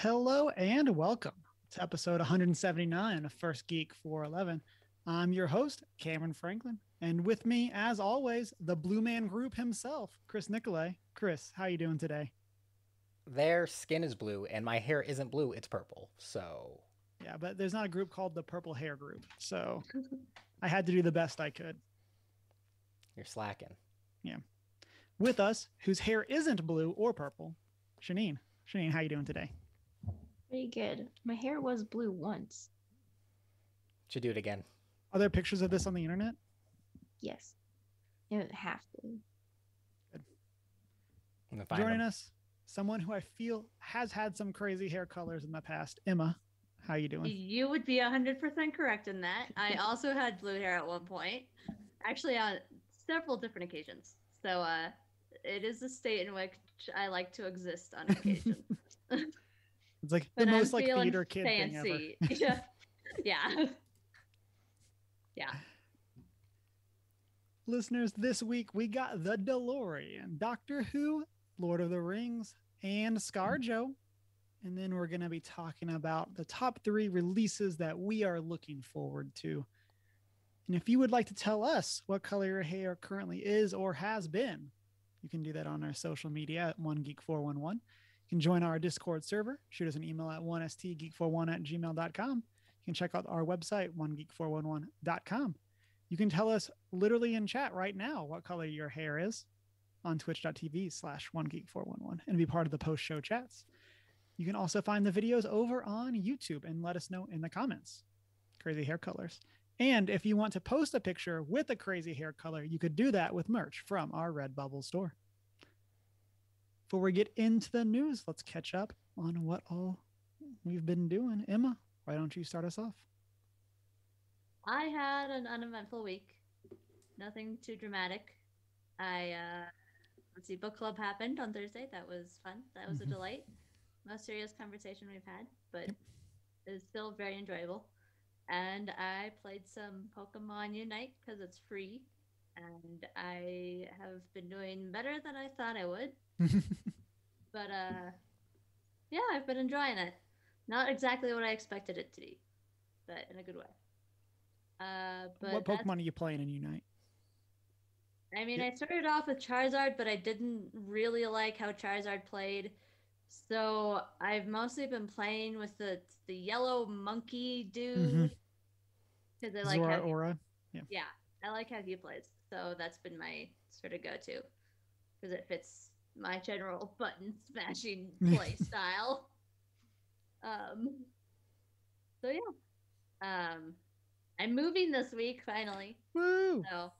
Hello and welcome to episode 179 of First Geek 411. I'm your host, Cameron Franklin, and with me, as always, the Blue Man Group himself, Chris Nicolay. Chris, how you doing today? Their skin is blue, and my hair isn't blue, it's purple. So, Yeah, but there's not a group called the Purple Hair Group, so I had to do the best I could. you're slacking. Yeah. With us, whose hair isn't blue or purple, Shanine. Shanine, how you doing today? Pretty good. My hair was blue once. Should do it again. Are there pictures of this on the internet? Yes. It was half blue. Joining us, someone who I feel has had some crazy hair colors in the past. Emma, how you doing? You would be 100% correct in that. I also had blue hair at one point, actually on several different occasions. So it is a state in which I like to exist on occasion. It's like the most like theater kid fancy. thing ever. Yeah. Yeah. Listeners, this week we got the DeLorean, Doctor Who, Lord of the Rings, and ScarJo. And then we're going to be talking about the top 3 releases that we are looking forward to. And if you would like to tell us what color your hair currently is or has been, you can do that on our social media at OneGeek411. You can join our Discord server, shoot us an email at 1stgeek411@gmail.com. You can check out our website, onegeek411.com. You can tell us literally in chat right now what color your hair is on twitch.tv/onegeek411 and be part of the post-show chats. You can also find the videos over on YouTube and let us know in the comments. Crazy hair colors. And if you want to post a picture with a crazy hair color, you could do that with merch from our Redbubble store. Before we get into the news, let's catch up on what all we've been doing. Emma, why don't you start us off? I had an uneventful week. Nothing too dramatic. Let's see, book club happened on Thursday. That was fun. That was a delight. Most serious conversation we've had, but it was still very enjoyable. And I played some Pokemon Unite because it's free. And I have been doing better than I thought I would. But yeah, I've been enjoying it. Not exactly what I expected it to be, but in a good way. But what Pokemon are you playing in Unite? I mean, I started off with Charizard, but I didn't really like how Charizard played. So I've mostly been playing with the yellow monkey dude. Because I like Zora how Aura. Yeah, I like how he plays. So that's been my sort of go-to. Because it fits my general button smashing play style. So yeah. I'm moving this week finally. Woo! So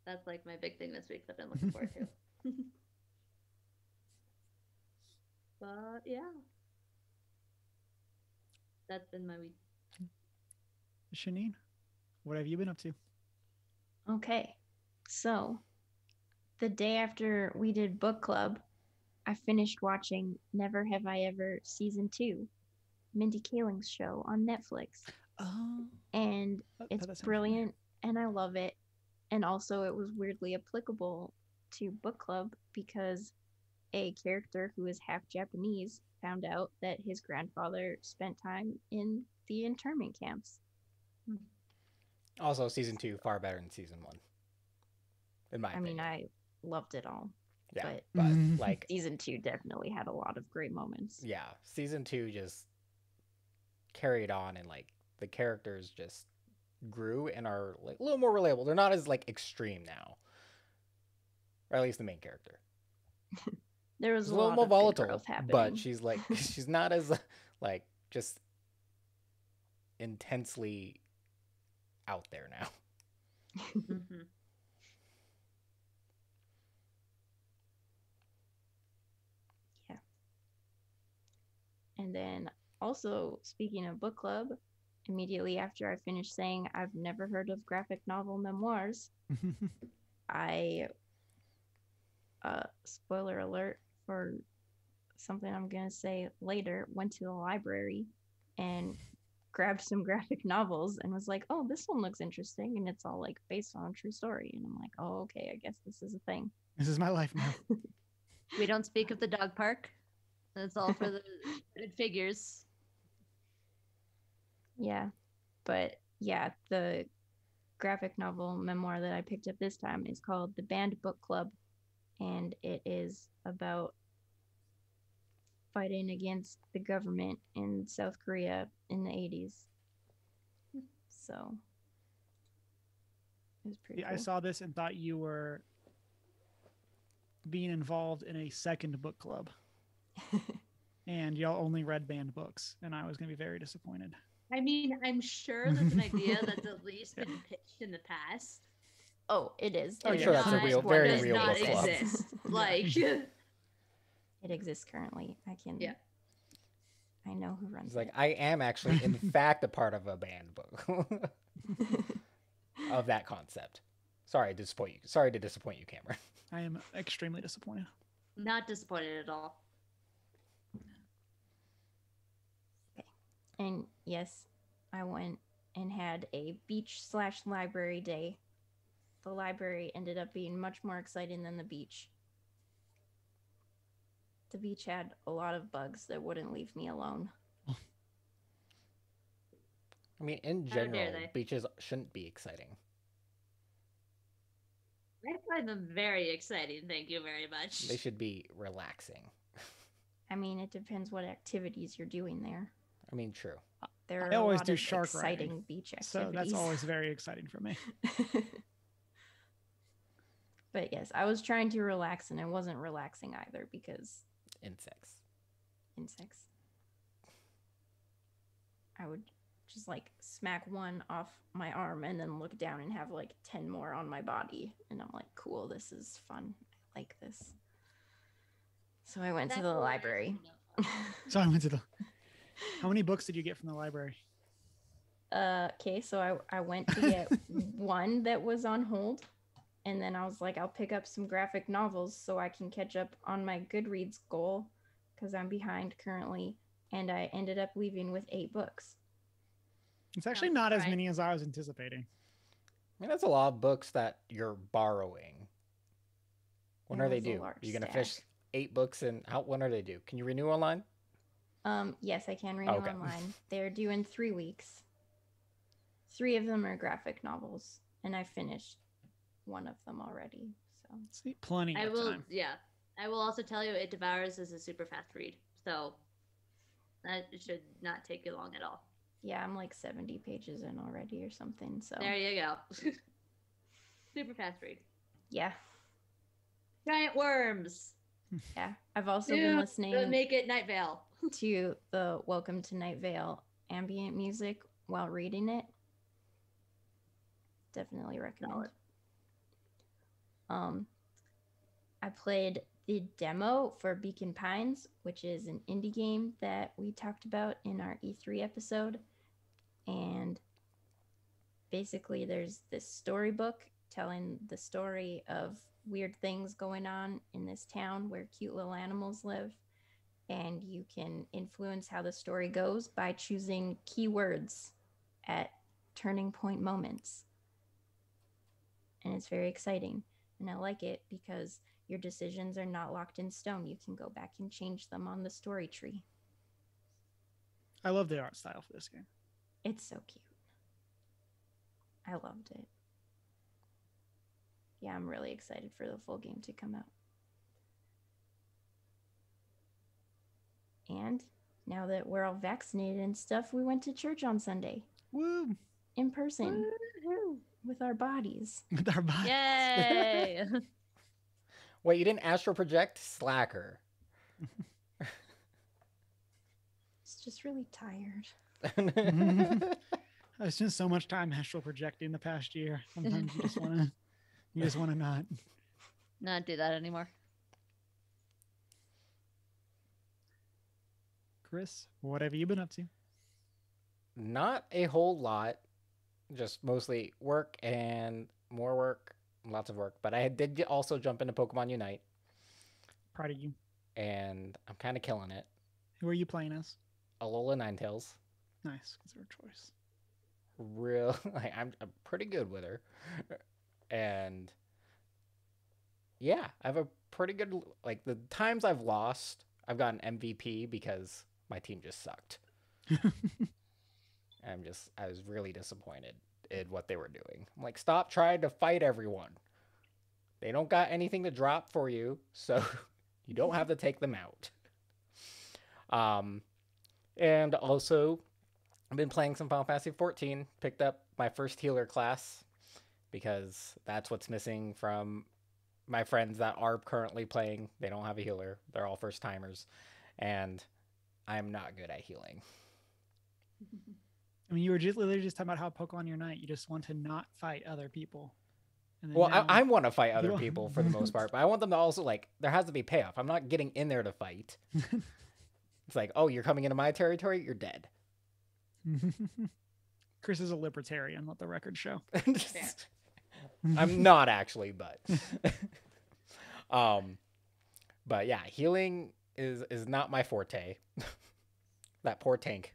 that's like my big thing this week that I've been looking forward to. But yeah. That's been my week. Shanine, what have you been up to? Okay. So, the day after we did book club, I finished watching Never Have I Ever Season 2, Mindy Kaling's show on Netflix. Oh. And it's brilliant, and I love it. And also, it was weirdly applicable to book club because a character who is half Japanese found out that his grandfather spent time in the internment camps. Also, season 2 far better than season 1. In my opinion. I loved it all. Yeah, but like season 2 definitely had a lot of great moments. Yeah, season 2 just carried on, and like the characters just grew and are like a little more relatable. They're not as like extreme now, or at least the main character. There was she's a little lot more of volatile, growth happening. but she's like she's not as like just intensely out there now. Yeah. And then also, speaking of book club, immediately after I finished saying I've never heard of graphic novel memoirs, I, spoiler alert for something I'm going to say later, went to the library and grabbed some graphic novels and was like, oh, this one looks interesting. And it's all like based on a true story. And I'm like, oh, okay, I guess this is a thing. This is my life now. We don't speak of the dog park. That's all for the figures. Yeah, but yeah, the graphic novel memoir that I picked up this time is called The Banned Book Club, and it is about fighting against the government in South Korea in the 80s. So it was pretty cool. I saw this and thought you were being involved in a second book club. And y'all only read banned books, and I was going to be very disappointed. I mean, I'm sure that's an idea that's at least been pitched in the past. Oh, it is. I'm sure that's a real, very real book club. Exist. Like, it exists currently. Yeah. I know who runs It's like, it. I am actually, in fact, a part of a banned book of that concept. Sorry to disappoint you. Sorry to disappoint you, Cameron. I am extremely disappointed. not disappointed at all. And yes, I went and had a beach/library day. The library ended up being much more exciting than the beach. The beach had a lot of bugs that wouldn't leave me alone. I mean, in How dare general, they? beaches shouldn't be exciting. I find them very exciting. Thank you very much. They should be relaxing. I mean, it depends what activities you're doing there. I mean, true. There are I always a lot do of shark exciting riding, beach activities. So that's always very exciting for me. But yes, I was trying to relax, and it wasn't relaxing either because Insects. I would just like smack one off my arm and then look down and have like 10 more on my body. And I'm like, cool, this is fun. I like this. So I went to the library. So I went to the. How many books did you get from the library? Okay, so I went to get one that was on hold. And then I was like, I'll pick up some graphic novels so I can catch up on my Goodreads goal because I'm behind currently. And I ended up leaving with 8 books. It's actually Sounds not as right. many as I was anticipating. I mean, that's a lot of books that you're borrowing. When That are they was a due? large Are you going to stack. fish 8 books and when are they due? Can you renew online? Yes, I can renew Okay. online. They're due in 3 weeks. 3 of them are graphic novels, and I finished one of them already. So See, plenty I of will, time. yeah. I will also tell you, It Devours is a super fast read, so that should not take you long at all. yeah, I'm like 70 pages in already or something. So There you go. Super fast read. yeah, Giant worms. yeah. I've also Yeah, been Don't listening make it Night Vale. to the Welcome to Night Vale ambient music while reading it. Definitely recommend. I played the demo for Beacon Pines, which is an indie game that we talked about in our E3 episode. And basically there's this storybook telling the story of weird things going on in this town where cute little animals live. And you can influence how the story goes by choosing keywords at turning point moments. And it's very exciting. And I like it because your decisions are not locked in stone. You can go back and change them on the story tree. I love the art style for this game. It's so cute. I loved it. Yeah, I'm really excited for the full game to come out. And now that we're all vaccinated and stuff, we went to church on Sunday Woo! in person Woohoo. with our bodies. With our bodies. Yay! Wait, you didn't astral project? Slacker. It's just really tired. I spent so much time astral projecting the past year. Sometimes you just wanna not. Not do that anymore. Chris, what have you been up to? Not a whole lot. Just mostly work and more work. Lots of work. But I did also jump into Pokemon Unite. Proud of you. And I'm kind of killing it. Who are you playing as? Alola Ninetales. Nice, it's her choice. I'm pretty good with her. And yeah, I have a pretty good, like the times I've lost, I've gotten MVP because my team just sucked. I was really disappointed in what they were doing. I'm like, stop trying to fight everyone. They don't got anything to drop for you, so you don't have to take them out. And also, I've been playing some Final Fantasy 14. Picked up my first healer class because that's what's missing from my friends that are currently playing. They don't have a healer. They're all first timers, and I'm not good at healing. I mean, you were literally just talking about how Pokemon Unite, you just want to not fight other people. Well, I want to fight other people for the most part, but I want them to also, like, there has to be payoff. I'm not getting in there to fight. It's like, oh, you're coming into my territory? You're dead. Chris is a libertarian, let the record show. I'm not actually, but but yeah, healing is not my forte. That poor tank.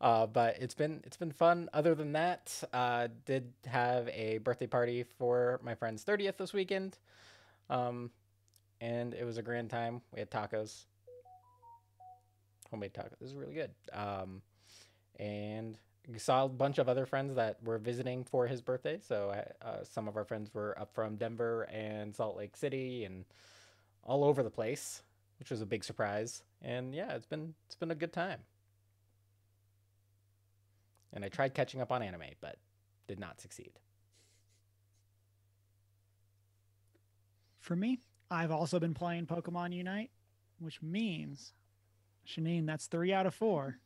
But it's been fun. Other than that, did have a birthday party for my friend's 30th this weekend. And it was a grand time. We had tacos. Homemade tacos. It was really good. And saw a bunch of other friends that were visiting for his birthday. So some of our friends were up from Denver and Salt Lake City and all over the place, which was a big surprise. And yeah, it's been a good time. And I tried catching up on anime, but did not succeed. For me, I've also been playing Pokemon Unite, which means, Shanine, that's 3 out of 4.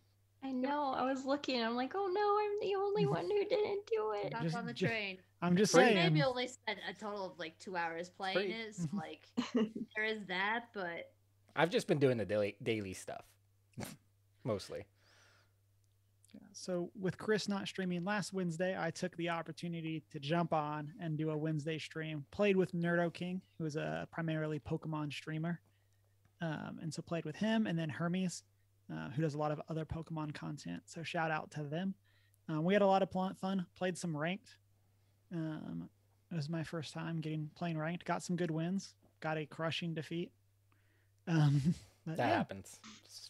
I know. I was looking. I'm like, oh no, I'm the only one who didn't do it. Back on the train. I'm just saying. Maybe only spent a total of like 2 hours playing it. So like, there is that, but I've just been doing the daily stuff, mostly. Yeah, so with Chris not streaming last Wednesday, I took the opportunity to jump on and do a Wednesday stream. Played with Nerdo King, who is a primarily Pokemon streamer. And so played with him, and then Hermes, who does a lot of other Pokemon content. So shout out to them. We had a lot of fun. Played some ranked. It was my first time playing ranked. Got some good wins. Got a crushing defeat. That happens.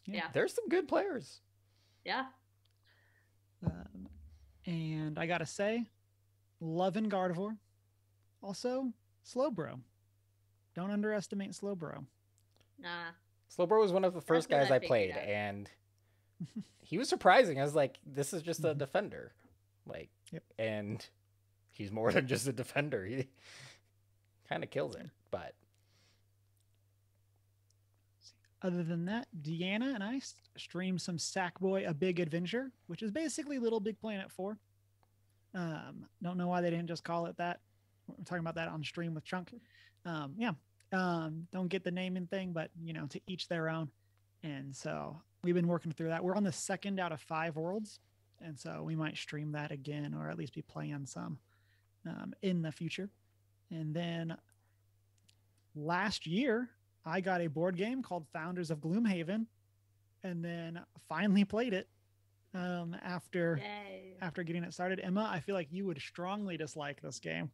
Yeah. There's some good players. Yeah. And I gotta say, loving Gardevoir. Also, Slowbro. Don't underestimate Slowbro. Nah. Slowbro was one of the first guys I played, and he was surprising. I was like, this is just a defender. Like, and he's more than just a defender. He kind of kills it, but other than that, Deanna and I streamed some Sackboy: A Big Adventure, which is basically Little Big Planet 4. Don't know why they didn't just call it that. We're talking about that on stream with Chunk. Don't get the naming thing, but to each their own. And so we've been working through that. We're on the 2nd out of 5 worlds, and so we might stream that again, or at least be playing some in the future. And then last year, I got a board game called Founders of Gloomhaven, and then finally played it after getting it started. Emma, I feel like you would strongly dislike this game.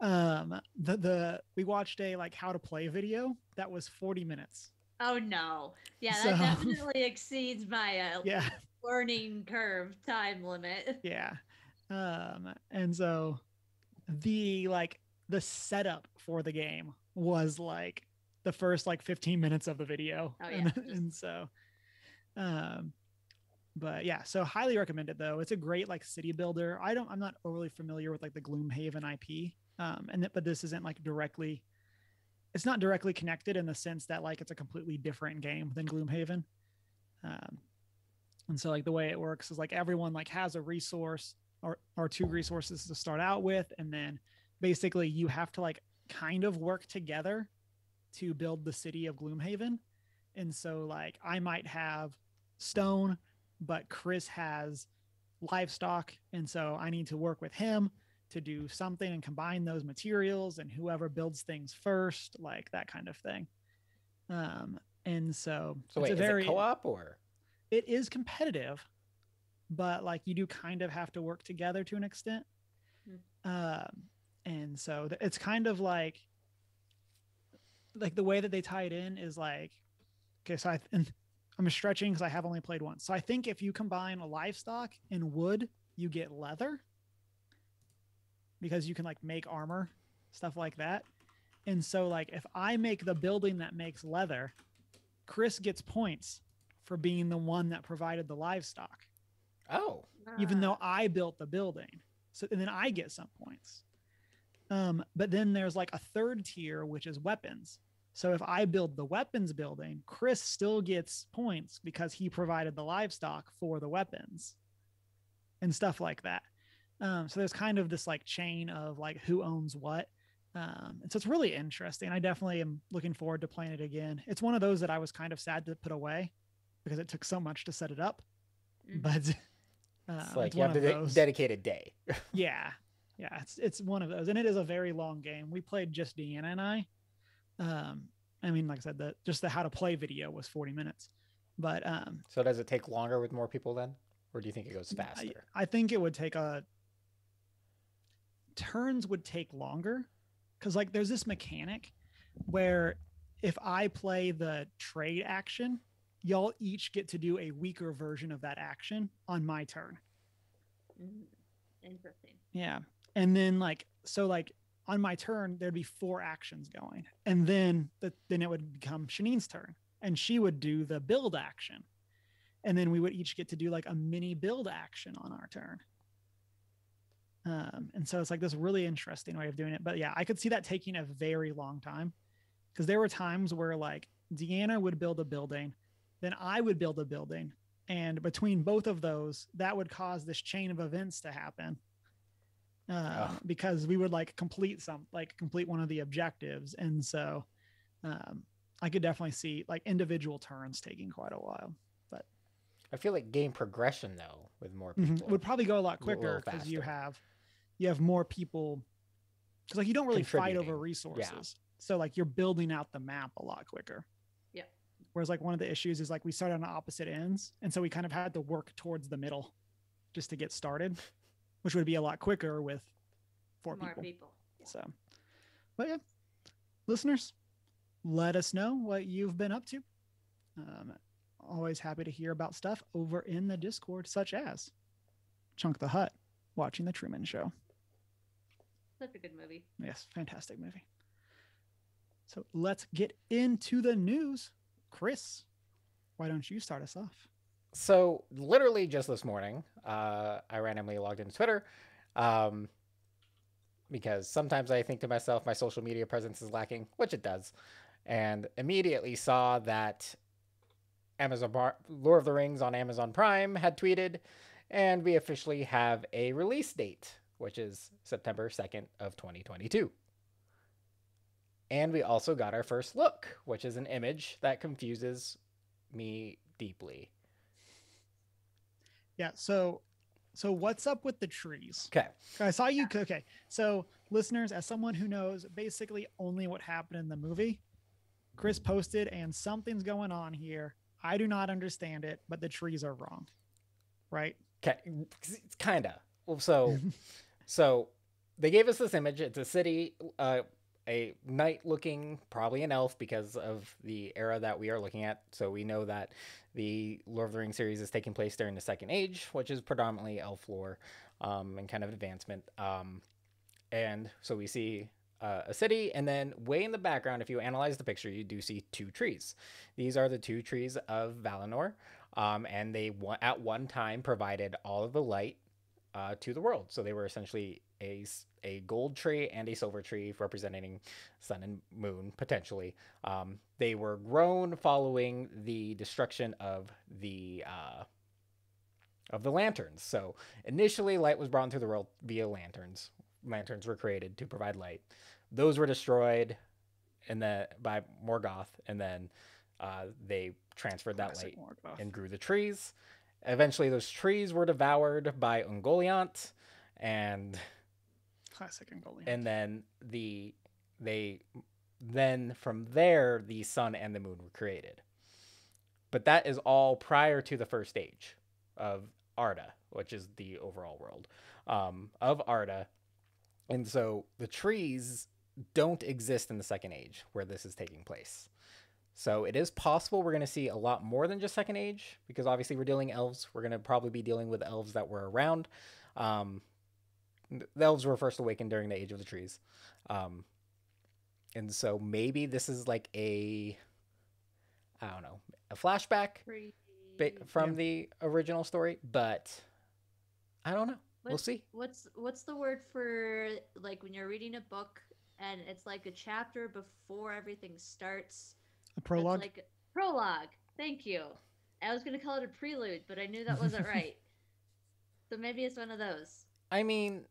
We watched a how to play video that was 40 minutes. Oh no. Yeah, that definitely exceeds my learning curve time limit. Yeah. And so the setup for the game was the first 15 minutes of the video. Oh yeah. And so but yeah, so highly recommended though. It's a great city builder. I'm not overly familiar with the Gloomhaven IP. But this isn't it's not directly connected in the sense that it's a completely different game than Gloomhaven. And so the way it works is everyone has a resource or 2 resources to start out with, and then basically you have to kind of work together to build the city of Gloomhaven. And so I might have stone, but Chris has livestock, and so I need to work with him to do something and combine those materials, and whoever builds things first, that kind of thing. And so wait, is it co-op or? It is competitive, but you do kind of have to work together to an extent. And so it's kind of like the way that they tie it in is like, okay, so I'm stretching because I have only played once. So I think if you combine a livestock and wood, you get leather because you can like make armor, stuff like that. And so like if I make the building that makes leather, Chris gets points for being the one that provided the livestock. Oh. Even though I built the building. So and then I get some points. But then there's like a third tier, which is weapons. So if I build the weapons building, Chris still gets points because he provided the livestock for the weapons and stuff like that. So there's kind of this like chain of like who owns what. And so it's really interesting. I definitely am looking forward to playing it again. It's one of those that I was kind of sad to put away because it took so much to set it up. But it's like you have to dedicate a day. Yeah. It's one of those, and it is a very long game. We played just Deanna and I. I mean, like I said, the how to play video was 40 minutes. But so does it take longer with more people then, or do you think it goes faster? I think it would take turns would take longer because like there's this mechanic where if I play the trade action, y'all each get to do a weaker version of that action on my turn. Interesting. Yeah. And then like on my turn, there'd be 4 actions going. And then it would become Shanine's turn. And she would do the build action. And then we would each get to do like a mini build action on our turn. And so it's like this really interesting way of doing it. But yeah, I could see that taking a very long time. Because there were times where like Deanna would build a building, then I would build a building. And between both of those, that would cause this chain of events to happen. Because we would like complete one of the objectives. And so I could definitely see like individual turns taking quite a while. But I feel like game progression though with more people would probably go a lot quicker because you have more people, because like you don't really fight over resources. Yeah. So like you're building out the map a lot quicker. Yeah. Whereas like one of the issues is like we started on opposite ends, and so we kind of had to work towards the middle just to get started, which would be a lot quicker with more people. Yeah. So, but yeah, listeners, let us know what you've been up to. Always happy to hear about stuff over in the Discord, such as Chunk the Hut watching The Truman Show. Such a good movie. Yes, fantastic movie. So let's get into the news. Chris, why don't you start us off? So literally just this morning, I randomly logged into Twitter because sometimes I think to myself, my social media presence is lacking, which it does, and immediately saw that Lord of the Rings on Amazon Prime had tweeted, and we officially have a release date, which is September 2nd of 2022. And we also got our first look, which is an image that confuses me deeply. Yeah, so what's up with the trees? Okay. I saw you. Okay. So listeners, as someone who knows basically only what happened in the movie, Chris posted, and something's going on here. I do not understand it, but the trees are wrong. Right? Okay. Kind of. So they gave us this image. It's a city, a knight looking, probably an elf because of the era that we are looking at. So we know that the Lord of the Rings series is taking place during the Second Age, which is predominantly elf lore and kind of advancement. And so we see a city, and then way in the background, if you analyze the picture, you do see 2 trees. These are the 2 trees of Valinor, and they at one time provided all of the light to the world. So they were essentially a gold tree and a silver tree representing sun and moon, potentially. They were grown following the destruction of the lanterns. So initially light was brought into the world via lanterns. Lanterns were created to provide light. Those were destroyed by Morgoth, and then they transferred that light and grew the trees. Eventually those trees were devoured by Ungoliant, and classic Ungoliant. And then from there the sun and the moon were created. But that is all prior to the first age of Arda, which is the overall world of Arda. And so the trees don't exist in the Second Age where this is taking place. So it is possible we're going to see a lot more than just Second Age, because obviously we're dealing elves. We're going to probably be dealing with elves that were around. The elves were first awakened during the Age of the Trees. And so maybe this is like I don't know, a flashback from the original story, but I don't know. We'll see. What's the word for like when you're reading a book and it's like a chapter before everything starts? A prologue? Like a prologue. Thank you. I was going to call it a prelude, but I knew that wasn't right. So maybe it's one of those. I mean,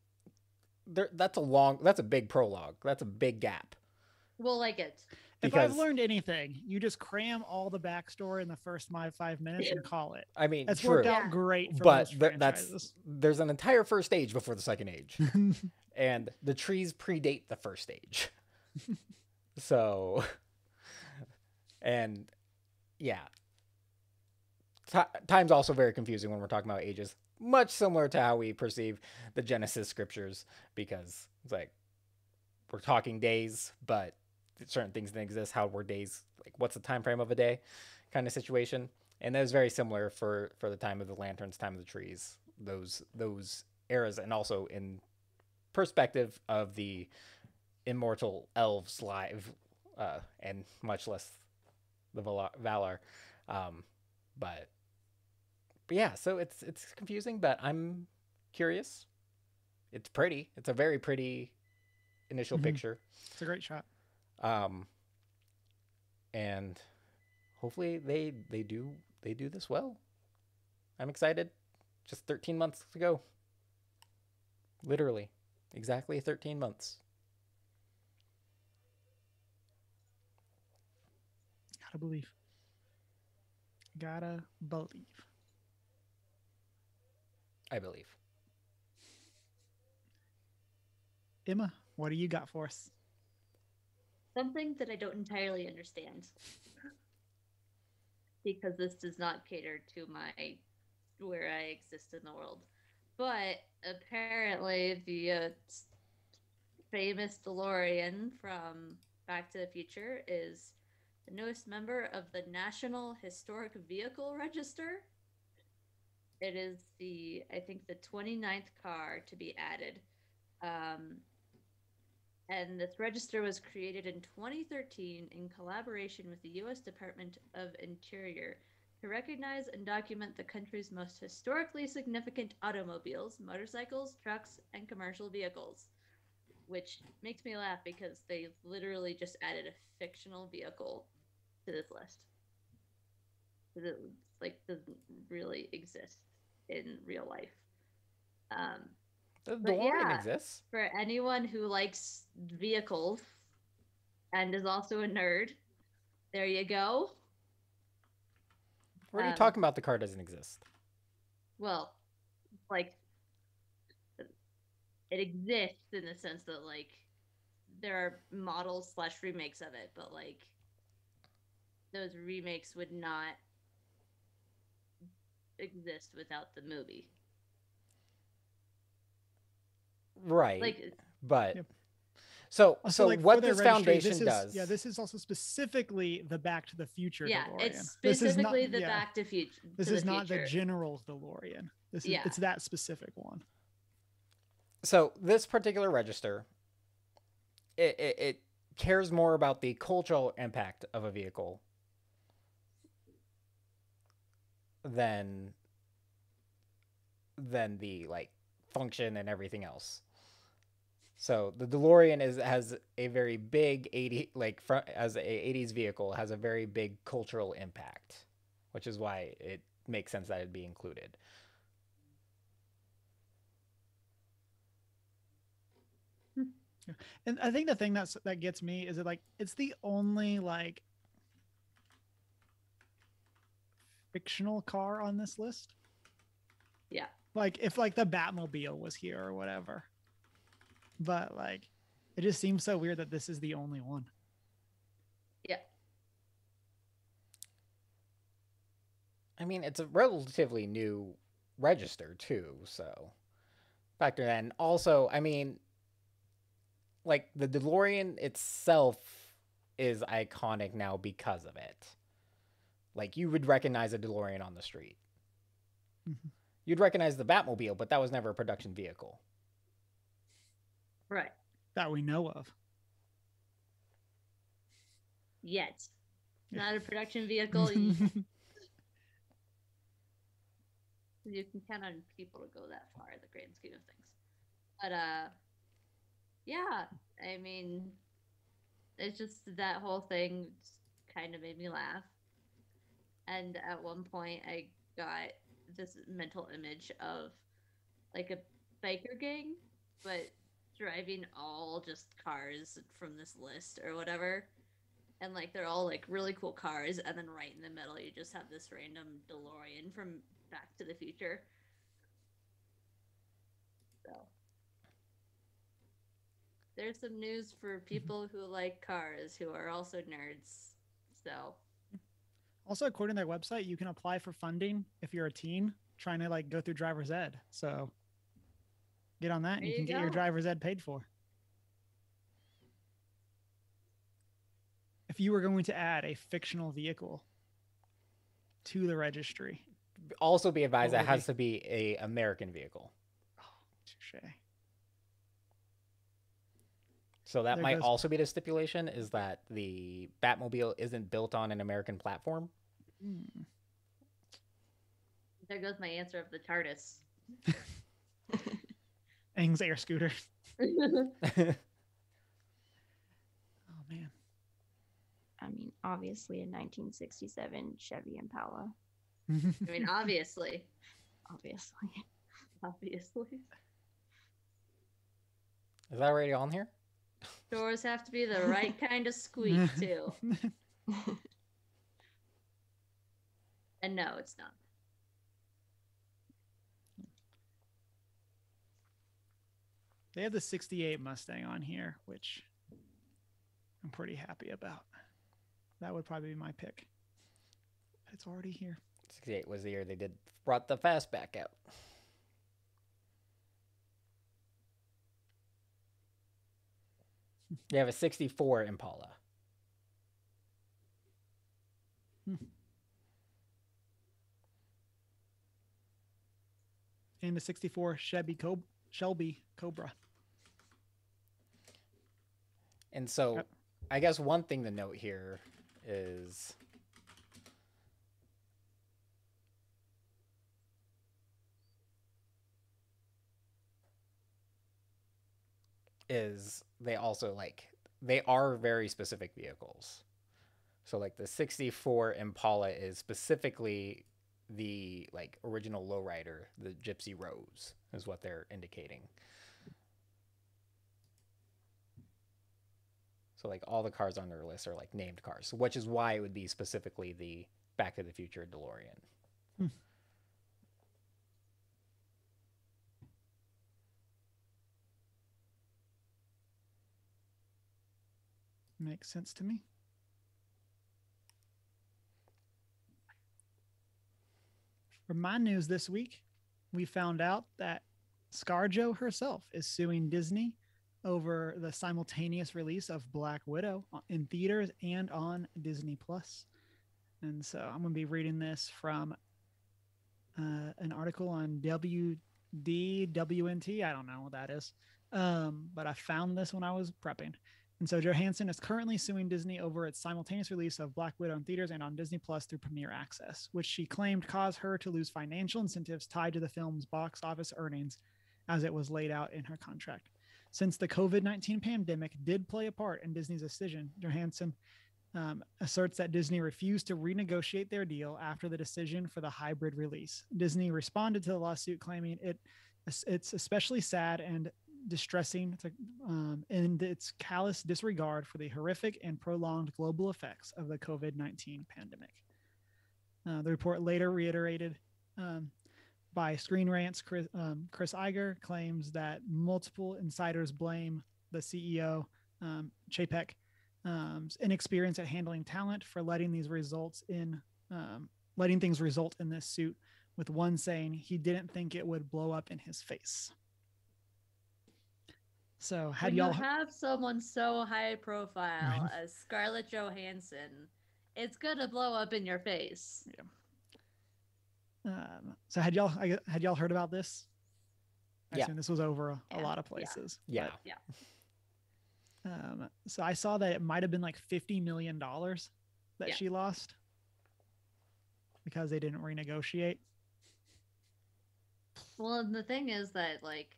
that's a big prologue. That's a big gap. We'll like it. If I've learned anything, you just cram all the backstory in the first 5 minutes and call it. I mean, it's worked out great for but most there's an entire first age before the Second Age, and the trees predate the first age. So, and yeah, time's also very confusing when we're talking about ages. Much similar to how we perceive the Genesis scriptures, because it's like we're talking days, but certain things didn't exist. How were days, like what's the time frame of a day kind of situation? And that was very similar for the time of the lanterns, time of the trees, those eras, and also in perspective of the immortal elves live, and much less the Valar. But yeah, so it's confusing, but I'm curious. It's pretty. It's a very pretty initial picture. It's a great shot. And hopefully they do this well. I'm excited. Just 13 months to go. Literally. Exactly 13 months. Gotta believe. I believe. Emma, what do you got for us? Something that I don't entirely understand. Because this does not cater to where I exist in the world. But apparently the famous DeLorean from Back to the Future is the newest member of the National Historic Vehicle Register. It is I think the 29th car to be added. And this register was created in 2013 in collaboration with the U.S. Department of Interior to recognize and document the country's most historically significant automobiles, motorcycles, trucks, and commercial vehicles. Which makes me laugh because they literally just added a fictional vehicle to this list. It doesn't really exist in real life. The DeLorean exists. For anyone who likes vehicles and is also a nerd, there you go. What are you talking about? The car doesn't exist. Well, like, it exists in the sense that, like, there are models / remakes of it, but, like, those remakes would not exist without the movie. Right. Like, but Yep. so like what this foundation does. Yeah, this is also specifically the Back to the Future DeLorean. It's specifically the yeah, Back to Future. This is not the general DeLorean. It's that specific one. So this particular register, it cares more about the cultural impact of a vehicle than the like function and everything else. So the DeLorean has a very big 80s vehicle, has a very big cultural impact, which is why it makes sense that it'd be included. And I think the thing that gets me is it's the only like fictional car on this list. Yeah. Like if like the Batmobile was here or whatever. But like it just seems so weird that this is the only one. Yeah. I mean, it's a relatively new register too, so factor that in. Also, I mean, like the DeLorean itself is iconic now because of it. Like you would recognize a DeLorean on the street. Mhm. You'd recognize the Batmobile, but that was never a production vehicle. Right. That we know of. Yet. Yeah. Not a production vehicle. You can count on people to go that far in the grand scheme of things. But yeah, I mean, it's just that whole thing just kind of made me laugh. And at one point, I got this mental image of like a biker gang, but driving all just cars from this list or whatever. And like they're all like really cool cars, and then right in the middle, you just have this random DeLorean from Back to the Future. So there's some news for people who like cars who are also nerds. So Also, according to their website, you can apply for funding if you're a teen trying to like go through driver's ed. So get on that and you can get your driver's ed paid for. If you were going to add a fictional vehicle to the registry. Also be advised that has to be a American vehicle. Oh, touche. So that might also be the stipulation, is that the Batmobile isn't built on an American platform. There goes my answer of the TARDIS. Aang's air scooter. Oh, man. I mean, obviously a 1967 Chevy Impala. I mean, obviously. Obviously. Obviously. Is that already on here? Doors have to be the right kind of squeak, too. And no, it's not. They have the 68 Mustang on here, which I'm pretty happy about. That would probably be my pick. It's already here. 68 was the year they brought the fastback out. They have a 64 Impala. And a 64 Shelby Cobra. And so I guess one thing to note here is they also they are very specific vehicles. So like the 64 Impala is specifically the original lowrider, the Gypsy Rose is what they're indicating. So all the cars on their list are named cars, which is why it would be specifically the Back to the Future DeLorean. Makes sense to me. For my news this week, we found out that ScarJo herself is suing Disney over the simultaneous release of Black Widow in theaters and on Disney Plus. And so I'm going to be reading this from an article on WDWNT. I don't know what that is. But I found this when I was prepping. And so Johansson is currently suing Disney over its simultaneous release of Black Widow in theaters and on Disney Plus through Premier Access, which she claimed caused her to lose financial incentives tied to the film's box office earnings as it was laid out in her contract. Since the COVID-19 pandemic did play a part in Disney's decision, Johansson asserts that Disney refused to renegotiate their deal after the decision for the hybrid release. Disney responded to the lawsuit claiming it's especially sad and distressing in its callous disregard for the horrific and prolonged global effects of the COVID-19 pandemic. The report later reiterated by Screen Rant's Chris Iger claims that multiple insiders blame the CEO, Chapek, inexperience at handling talent for letting things result in this suit, with one saying he didn't think it would blow up in his face. So had when y'all you have someone so high profile as Scarlett Johansson, it's gonna blow up in your face. Yeah. So had y'all heard about this? I assume this was over a lot of places. Yeah. So I saw that it might have been like $50 million that she lost because they didn't renegotiate. Well, and the thing is that like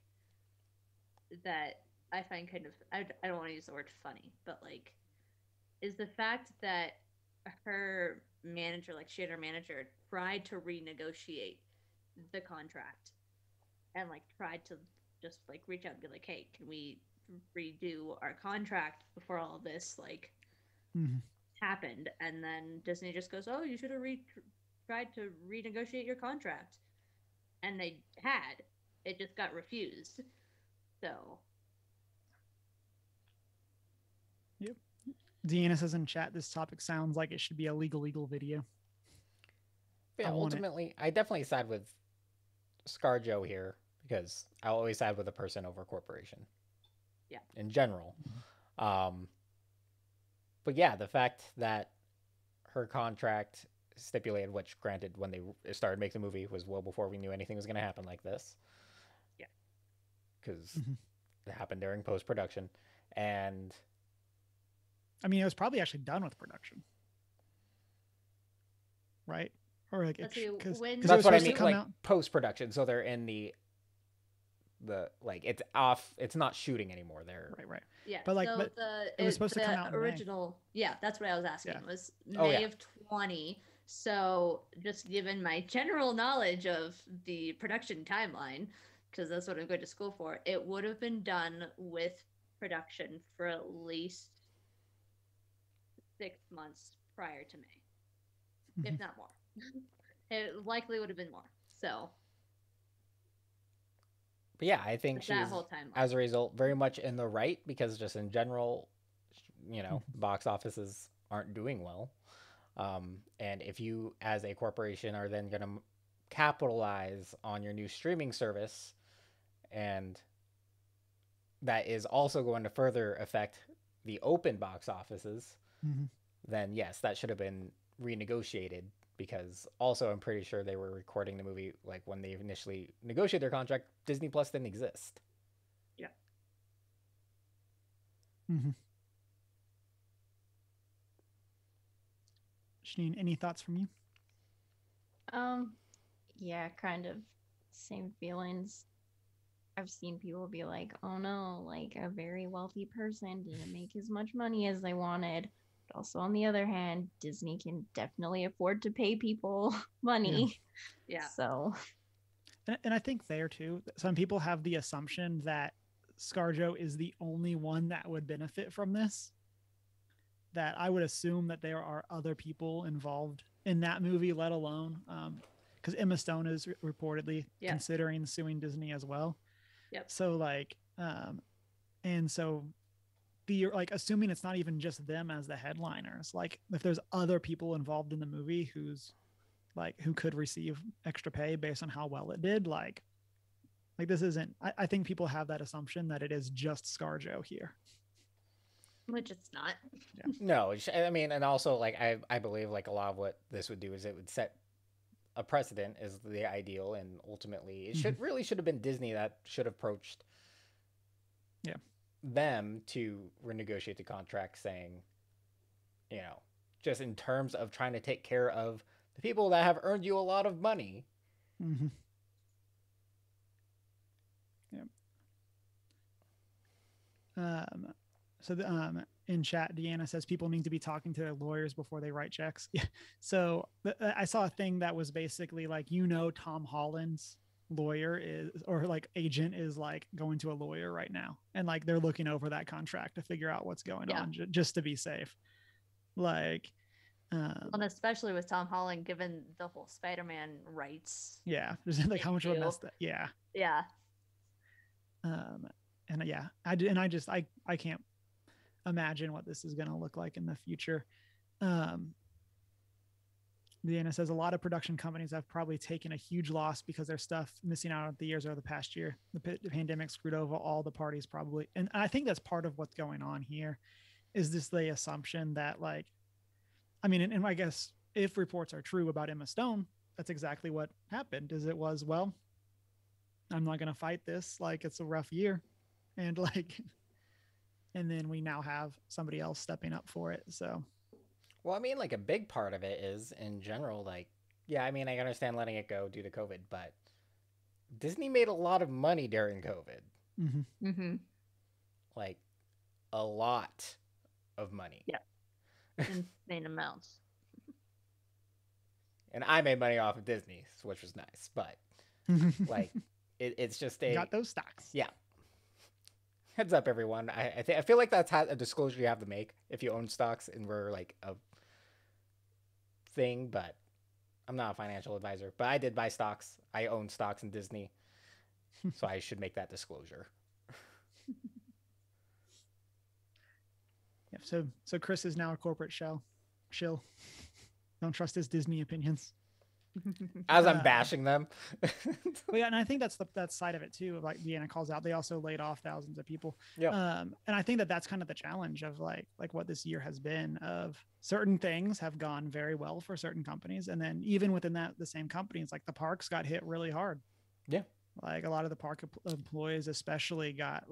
that I find kind of I don't want to use the word funny, but like is the fact that her manager, like she and her manager, tried to renegotiate the contract and like tried to just like reach out and be like, hey, can we redo our contract before all of this like happened? And then Disney just goes, oh, you should have tried to renegotiate your contract. And they had. It just got refused. So. Yep. Deanna says in chat, this topic sounds like it should be a legal video. Yeah, ultimately, I definitely side with ScarJo here because I always side with a person over a corporation. Yeah. In general. But yeah, the fact that her contract stipulated, which granted when they started making the movie was well before we knew anything was going to happen like this. Yeah. Because it happened during post-production. And I mean, it was probably actually done with production. Right? Or like because that's what I mean, like post-production. So they're in the like it's off, it's not shooting anymore. They're right. Yeah. But like so it was supposed to come out in original May. Yeah, that's what I was asking. It was May of 20. So just given my general knowledge of the production timeline, because that's what I'm going to school for, it would have been done with production for at least 6 months prior to May, if not more. It likely would have been more. So. But yeah, I think she's, as a result, very much in the right because just in general, you know, box offices aren't doing well. And if you, as a corporation, are then going to capitalize on your new streaming service, and that is also going to further affect the open box offices, then yes, that should have been renegotiated. Because also, I'm pretty sure they were recording the movie like when they initially negotiated their contract, Disney Plus didn't exist. Yeah. Janine, any thoughts from you? Yeah, kind of same feelings. I've seen people be like, oh no, like a very wealthy person didn't make as much money as they wanted. But also on the other hand, Disney can definitely afford to pay people money. Yeah. So. And I think there too, some people have the assumption that ScarJo is the only one that would benefit from this. That I would assume that there are other people involved in that movie, let alone because Emma Stone is reportedly considering suing Disney as well. Yep. So like, and so the like assuming it's not even just them as the headliners, like if there's other people involved in the movie who could receive extra pay based on how well it did, like this isn't. I think people have that assumption that it is just ScarJo here. Which it's not. Yeah. No, I mean, and also like I believe like a lot of what this would do is it would set a precedent is the ideal, and ultimately it should have been Disney that should have approached them to renegotiate the contract, saying, you know, just in terms of trying to take care of the people that have earned you a lot of money. So in chat, Deanna says people need to be talking to their lawyers before they write checks. Yeah. So I saw a thing that was basically like, Tom Holland's lawyer is, or like agent is like going to a lawyer right now. And like, they're looking over that contract to figure out what's going on just to be safe. Like, and especially with Tom Holland, given the whole Spider-Man rights. Yeah. There's like how much of a mess that, yeah. Yeah. And yeah, I can't imagine what this is going to look like in the future. Deanna says a lot of production companies have probably taken a huge loss because their stuff missing out on the years over the past year. The pandemic screwed over all the parties probably. And I think that's part of what's going on here is this the assumption that like, I mean, and I guess if reports are true about Emma Stone, that's exactly what happened is it was, well, I'm not going to fight this. Like it's a rough year. And like, and then we now have somebody else stepping up for it. So, well, I mean, like a big part of it is in general, like, yeah, I mean, I understand letting it go due to COVID, but Disney made a lot of money during COVID. mm-hmm. Mm-hmm. Like a lot of money. Yeah. Insane amounts. And I made money off of Disney, which was nice, but like it's just got those stocks. Yeah. Heads up, everyone. I feel like that's a disclosure you have to make if you own stocks and we're like a thing, but I'm not a financial advisor. But I did buy stocks. I own stocks in Disney, so I should make that disclosure. Yeah. So Chris is now a corporate shill. Don't trust his Disney opinions. As I'm bashing them. Well, yeah, and I think that's that side of it too. Like Deanna calls out, they also laid off thousands of people. Yeah. And I think that's kind of the challenge of like what this year has been. Of certain things have gone very well for certain companies, and then even within the same companies, like the parks got hit really hard. Yeah. Like a lot of the park employees, especially, got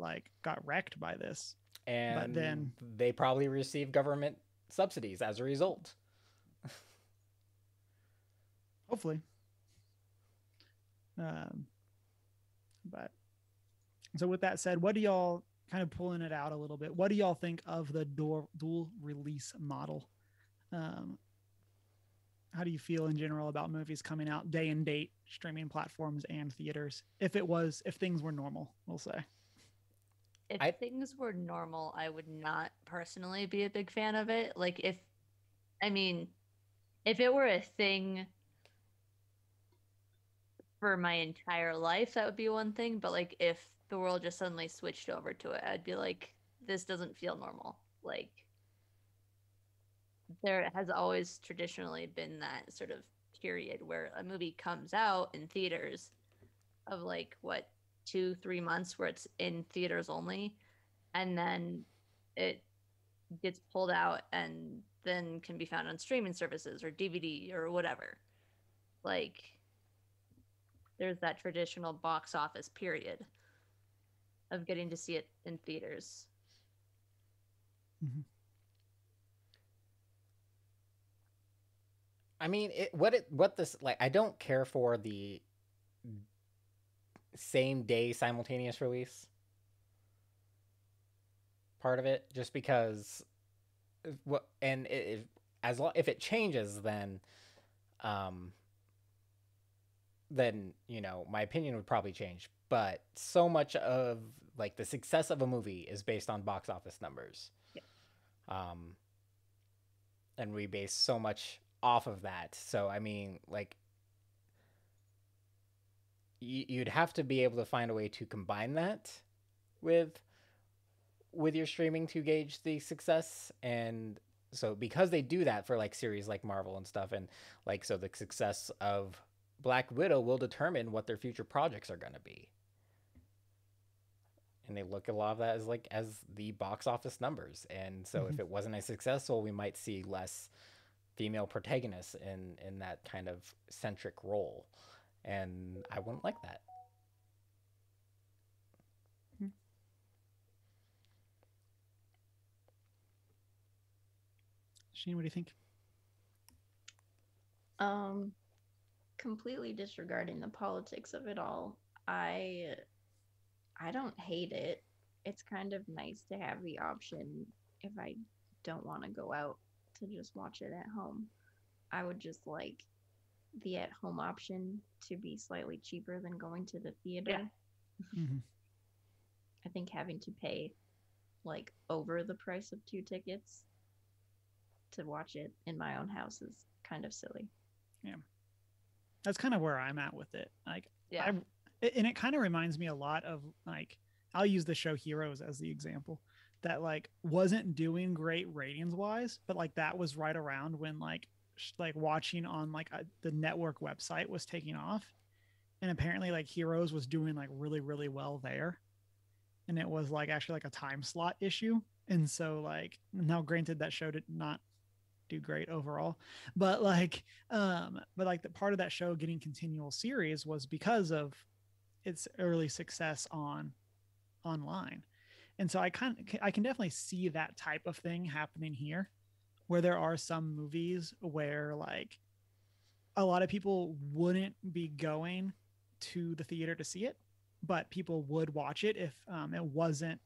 wrecked by this. And but then they probably received government subsidies as a result. Hopefully. But so with that said, what do y'all kind of pulling it out a little bit? What do y'all think of the dual release model? How do you feel in general about movies coming out day and date, streaming platforms and theaters? If things were normal, we'll say. If things were normal, I would not personally be a big fan of it. Like if it were a thing for my entire life, that would be one thing. But like if the world just suddenly switched over to it, I'd be like, this doesn't feel normal. Like there has always traditionally been that sort of period where a movie comes out in theaters of like 2-3 months where it's in theaters only, and then it gets pulled out and then can be found on streaming services or DVD or whatever. Like there's that traditional box office period of getting to see it in theaters. Mm-hmm. I mean, I don't care for the same day simultaneous release part of it, just because if it changes, then my opinion would probably change. But so much of like the success of a movie is based on box office numbers. Yeah. And we base so much off of that. So I mean, like you'd have to be able to find a way to combine that with your streaming to gauge the success. And so because they do that for like series like Marvel and stuff, and like so the success of Black Widow will determine what their future projects are going to be. And they look at a lot of that as the box office numbers. And so if it wasn't as successful, we might see less female protagonists in that kind of centric role. And I wouldn't like that. Shane, what do you think? Completely disregarding the politics of it all, I don't hate it. It's kind of nice to have the option if I don't want to go out to just watch it at home. I would just like the at-home option to be slightly cheaper than going to the theater. Yeah. Mm-hmm. I think having to pay like over the price of 2 tickets to watch it in my own house is kind of silly. Yeah. That's kind of where I'm at with it. Like, yeah. and it kind of reminds me a lot of like, I'll use the show Heroes as the example that like wasn't doing great ratings wise, but like that was right around when like like watching on like the network website was taking off, and apparently like Heroes was doing like really really well there, and it was like actually like a time slot issue. And so like now granted that show did not do great overall, but like the part of that show getting continual series was because of its early success on online. And so I can definitely see that type of thing happening here, where there are some movies where like a lot of people wouldn't be going to the theater to see it, but people would watch it if it wasn't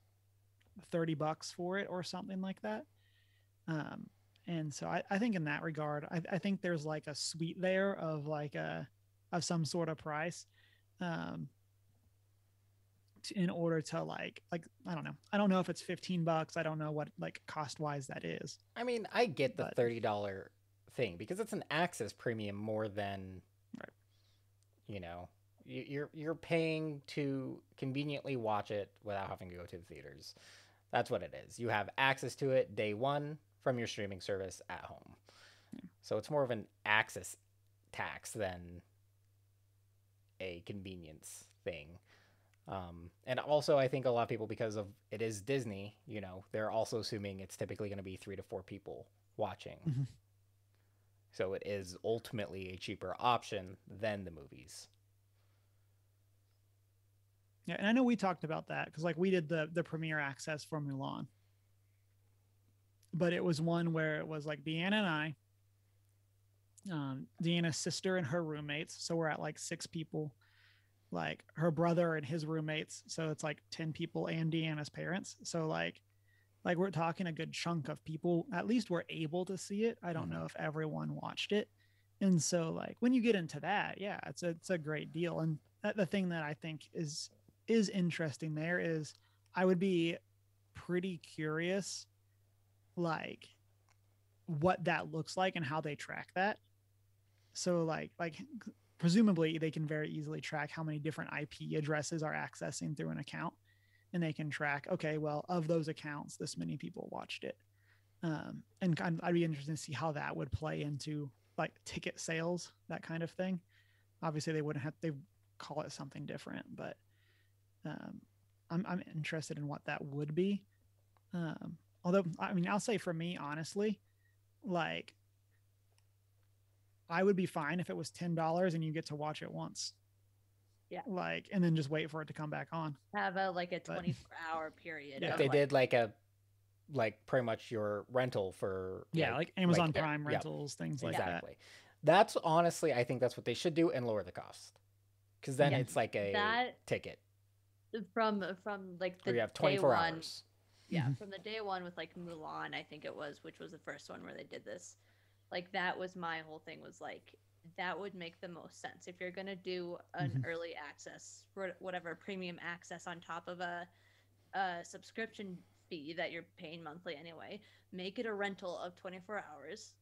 $30 for it or something like that. And so I think in that regard, I think there's like a suite there of like of some sort of price, in order to like I don't know if it's $15. I don't know what like cost wise that is. I mean, I get the $30 thing because it's an access premium more than, right. You know, you're paying to conveniently watch it without having to go to the theaters. That's what it is. You have access to it day one from your streaming service at home. So it's more of an access tax than a convenience thing. And also I think a lot of people, because of it is Disney, you know, they're also assuming it's typically going to be 3 to 4 people watching. Mm-hmm. So it is ultimately a cheaper option than the movies. Yeah, and I know we talked about that because like we did the premiere access for Mulan, but it was one where it was like Deanna and I, Deanna's sister and her roommates. So we're at like 6 people, like her brother and his roommates. So it's like 10 people and Deanna's parents. So like we're talking a good chunk of people at least were able to see it. I don't know if everyone watched it. And so like when you get into that, yeah, it's a great deal. And the thing that I think is interesting there is I would be pretty curious like what that looks like and how they track that. So like presumably they can very easily track how many different IP addresses are accessing through an account, and they can track, okay, well, of those accounts this many people watched it. And I'd be interested to see how that would play into like ticket sales, that kind of thing. Obviously they wouldn't have, they call it something different, but I'm interested in what that would be. Although, I mean, I'll say for me, honestly, like I would be fine if it was $10 and you get to watch it once. Yeah. Like, and then just wait for it to come back on. Have a 24-hour period. Yeah. If they did like pretty much your rental for like Amazon Prime rentals, things like that. Exactly. That's honestly, I think that's what they should do and lower the cost, because then it's like a ticket from like the you have 24 hours. Yeah, from the day one with like Mulan, I think it was, which was the first one where they did this. Like that was my whole thing, was like that would make the most sense if you're gonna do an early access, whatever, premium access on top of a subscription fee that you're paying monthly anyway. Make it a rental of 24 hours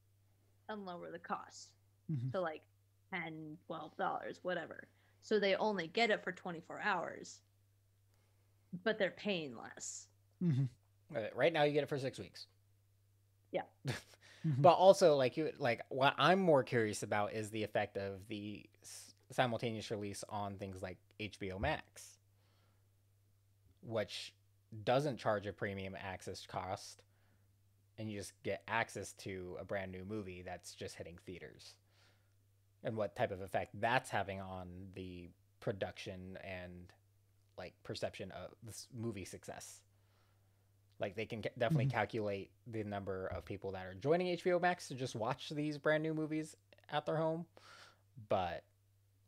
and lower the cost to like $10, $12, whatever. So they only get it for 24 hours, but they're paying less. Right now you get it for 6 weeks. Yeah. But also like what I'm more curious about is the effect of the simultaneous release on things like HBO Max, which doesn't charge a premium access cost, and you just get access to a brand new movie that's just hitting theaters, and what type of effect that's having on the production and like perception of this movie success. Like they can definitely calculate the number of people that are joining HBO Max to just watch these brand new movies at their home,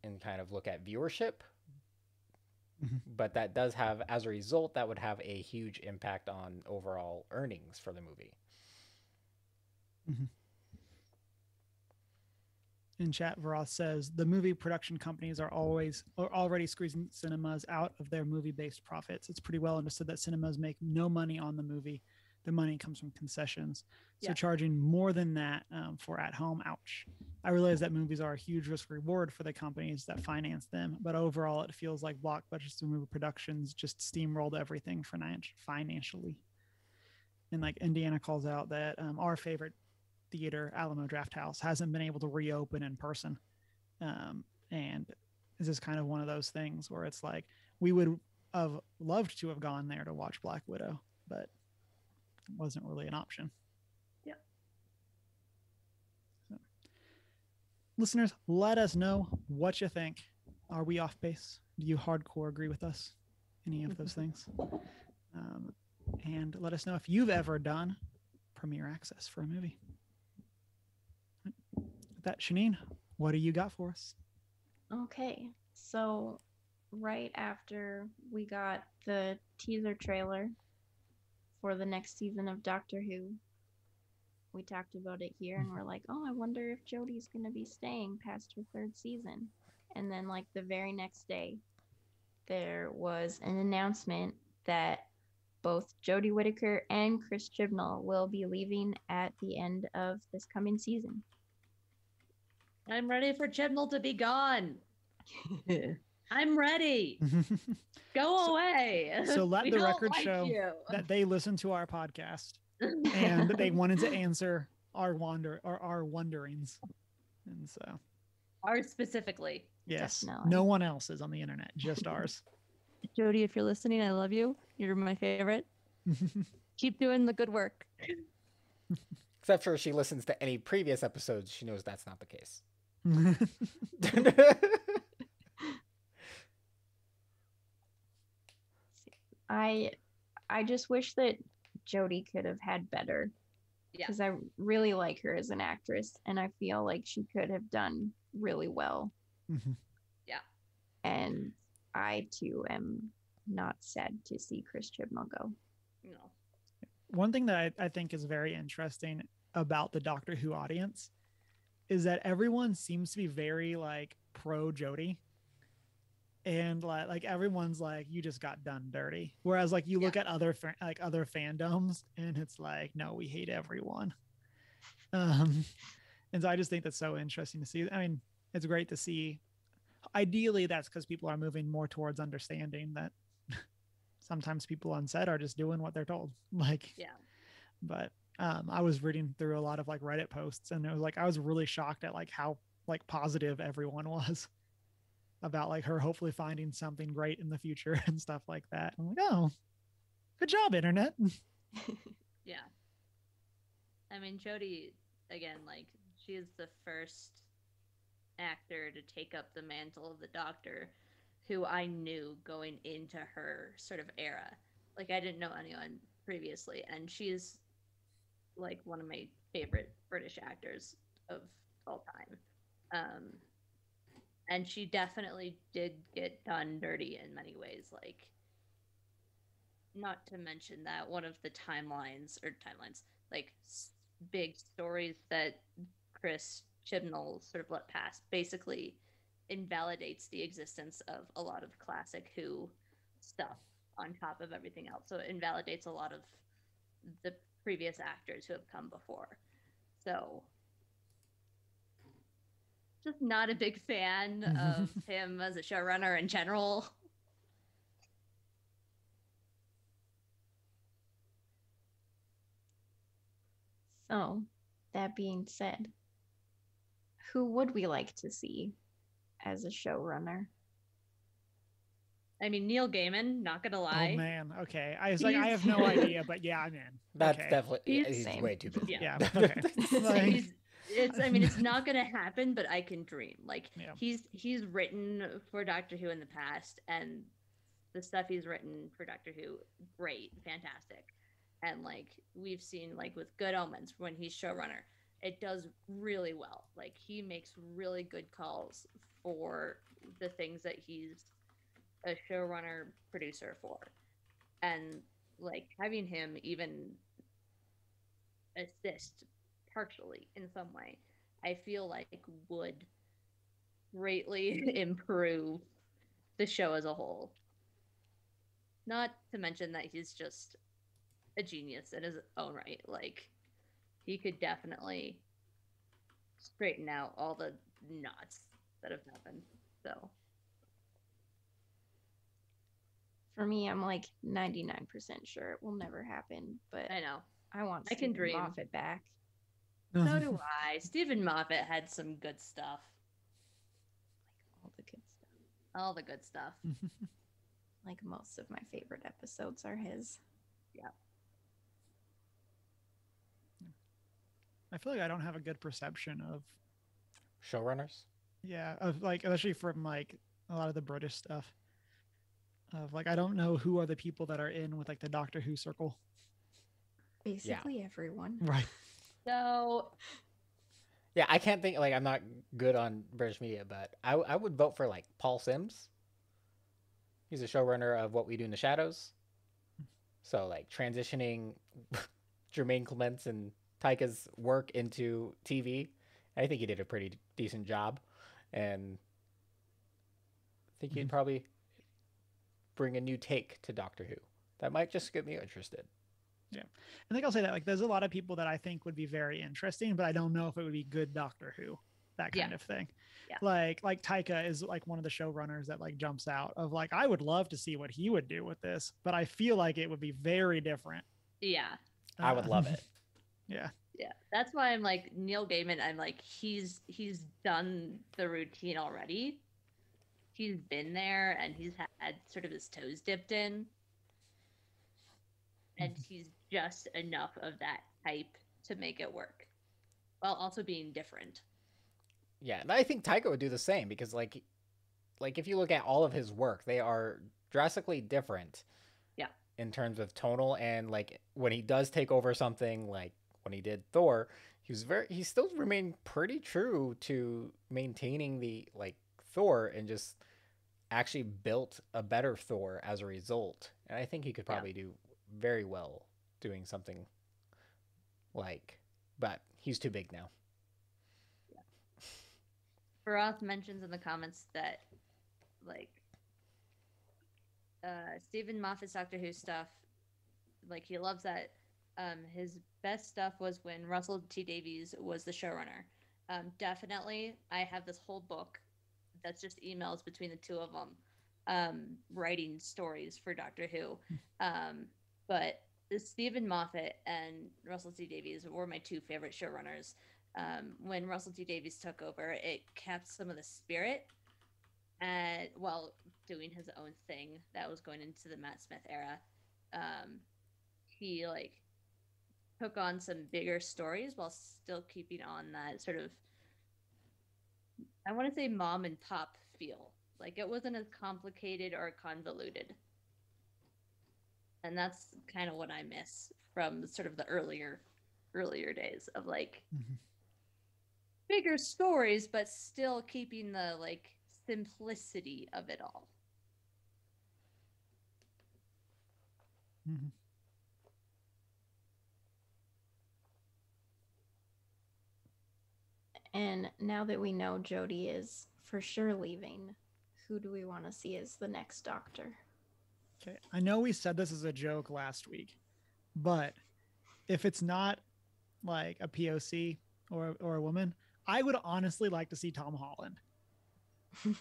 and kind of look at viewership. But that does have, as a result, that would have a huge impact on overall earnings for the movie. In chat, Varoth says the movie production companies are already squeezing cinemas out of their movie-based profits. It's pretty well understood that cinemas make no money on the movie. The money comes from concessions. So charging more than that for at home, ouch. I realize that movies are a huge risk reward for the companies that finance them, but overall it feels like blockbusters movie productions just steamrolled everything financially. And like Indiana calls out that our favorite theater, Alamo Drafthouse, hasn't been able to reopen in person. And this is kind of one of those things where it's like we would have loved to have gone there to watch Black Widow, but it wasn't really an option. Yep. So, listeners, let us know what you think. Are we off base? Do you hardcore agree with us? Any of those things? And let us know if you've ever done premiere access for a movie. With that, Shanine, what do you got for us? Okay, so right after we got the teaser trailer for the next season of Doctor Who, we talked about it here and we're like, oh, I wonder if Jodie's going to be staying past her 3rd season. And then like the very next day, there was an announcement that both Jodie Whittaker and Chris Chibnall will be leaving at the end of this coming season. I'm ready for Chibnall to be gone. I'm ready. Go away. So let the record show that they listened to our podcast and they wanted to answer our wonderings. And so ours specifically. Yes. Definitely. No one else is on the internet, just ours. Jodie, if you're listening, I love you. You're my favorite. Keep doing the good work. Except for if she listens to any previous episodes, she knows that's not the case. I just wish that Jodie could have had better. Because I really like her as an actress, and I feel like she could have done really well. Yeah. And I too am not sad to see Chris Chibnall go. No. One thing that I think is very interesting about the Doctor Who audience is that everyone seems to be very like pro Jodie. And like everyone's like, you just got done dirty. Whereas like you look at other fandoms and it's like, no, we hate everyone. And so I just think that's so interesting to see. I mean, it's great to see. Ideally, that's because people are moving more towards understanding that sometimes people on set are just doing what they're told. Like, yeah. But I was reading through a lot of like Reddit posts, and it was like I was really shocked at like how like positive everyone was about like her hopefully finding something great in the future and stuff like that. I'm like, oh, good job, internet. Yeah. I mean, Jodie, again, like she is the first actor to take up the mantle of the Doctor who I knew going into her sort of era. Like I didn't know anyone previously, and she's like one of my favorite British actors of all time. And she definitely did get done dirty in many ways. Like, not to mention that one of the timelines, like big stories that Chris Chibnall sort of let pass, basically invalidates the existence of a lot of classic Who stuff on top of everything else. So it invalidates a lot of the previous actors who have come before. So just not a big fan of him as a showrunner in general. So, that being said, who would we like to see as a showrunner? I mean, Neil Gaiman, not gonna lie. Oh man, okay. I was like, I have no idea, but yeah, I'm in. That's okay. definitely he's way too busy. Yeah. Okay. Like, it's not gonna happen, but I can dream. Like yeah. he's written for Doctor Who in the past, and the stuff he's written for Doctor Who, great, fantastic. And like we've seen, like with Good Omens, when he's showrunner, it does really well. Like he makes really good calls for the things that he's a showrunner producer for. And like having him even assist partially in some way, I feel like would greatly improve the show as a whole. Not to mention that he's just a genius in his own right. Like he could definitely straighten out all the knots that have happened. So for me, I'm like 99% sure it will never happen, but I know I want I can dream Moffat back. So do I. Stephen Moffat had some good stuff. Like all the good stuff. All the good stuff. Like most of my favorite episodes are his. Yeah. I feel like I don't have a good perception of Showrunners. of like, especially from like a lot of the British stuff. Of like, I don't know who are the people that are in with like the Doctor Who circle. Basically everyone. Right. So Yeah, I can't think, like, I'm not good on British media, but I would vote for like Paul Sims. He's a showrunner of What We Do in the Shadows. So like transitioning Jermaine Clements and Taika's work into TV. I think he did a pretty decent job, and I think he'd probably bring a new take to Doctor Who. That might just get me interested. Yeah. I think I'll say that like there's a lot of people that I think would be very interesting, but I don't know if it would be good Doctor Who, that kind of thing. Yeah. Like Taika is like one of the showrunners that like jumps out of like, I would love to see what he would do with this, but I feel like it would be very different. yeah. I would love it. Yeah. Yeah. That's why I'm like Neil Gaiman, I'm like, he's done the routine already. He's been there and he's had sort of his toes dipped in. And he's just enough of that type to make it work, while also being different. Yeah, and I think Taika would do the same, because like if you look at all of his work, they are drastically different. Yeah. In terms of tonal, and like when he does take over something, like when he did Thor, he still remained pretty true to maintaining the like Thor, and just actually built a better Thor as a result. And I think he could probably do very well doing something like, but he's too big now. Yeah. Barath mentions in the comments that like Stephen Moffat's Doctor Who stuff, like he loves that. His best stuff was when Russell T Davies was the showrunner. Definitely, I have this whole book that's just emails between the two of them, writing stories for Doctor Who. But Stephen Moffat and Russell T Davies were my two favorite showrunners. When Russell T Davies took over, it kept some of the spirit, and while doing his own thing that was going into the Matt Smith era. He like took on some bigger stories while still keeping on that sort of, I want to say, mom and pop feel. Like it wasn't as complicated or convoluted. And that's kind of what I miss from sort of the earlier days of like bigger stories, but still keeping the like simplicity of it all. And now that we know Jodie is for sure leaving, who do we want to see as the next Doctor? Okay. I know we said this as a joke last week, but if it's not like a POC or a woman, I would honestly like to see Tom Holland.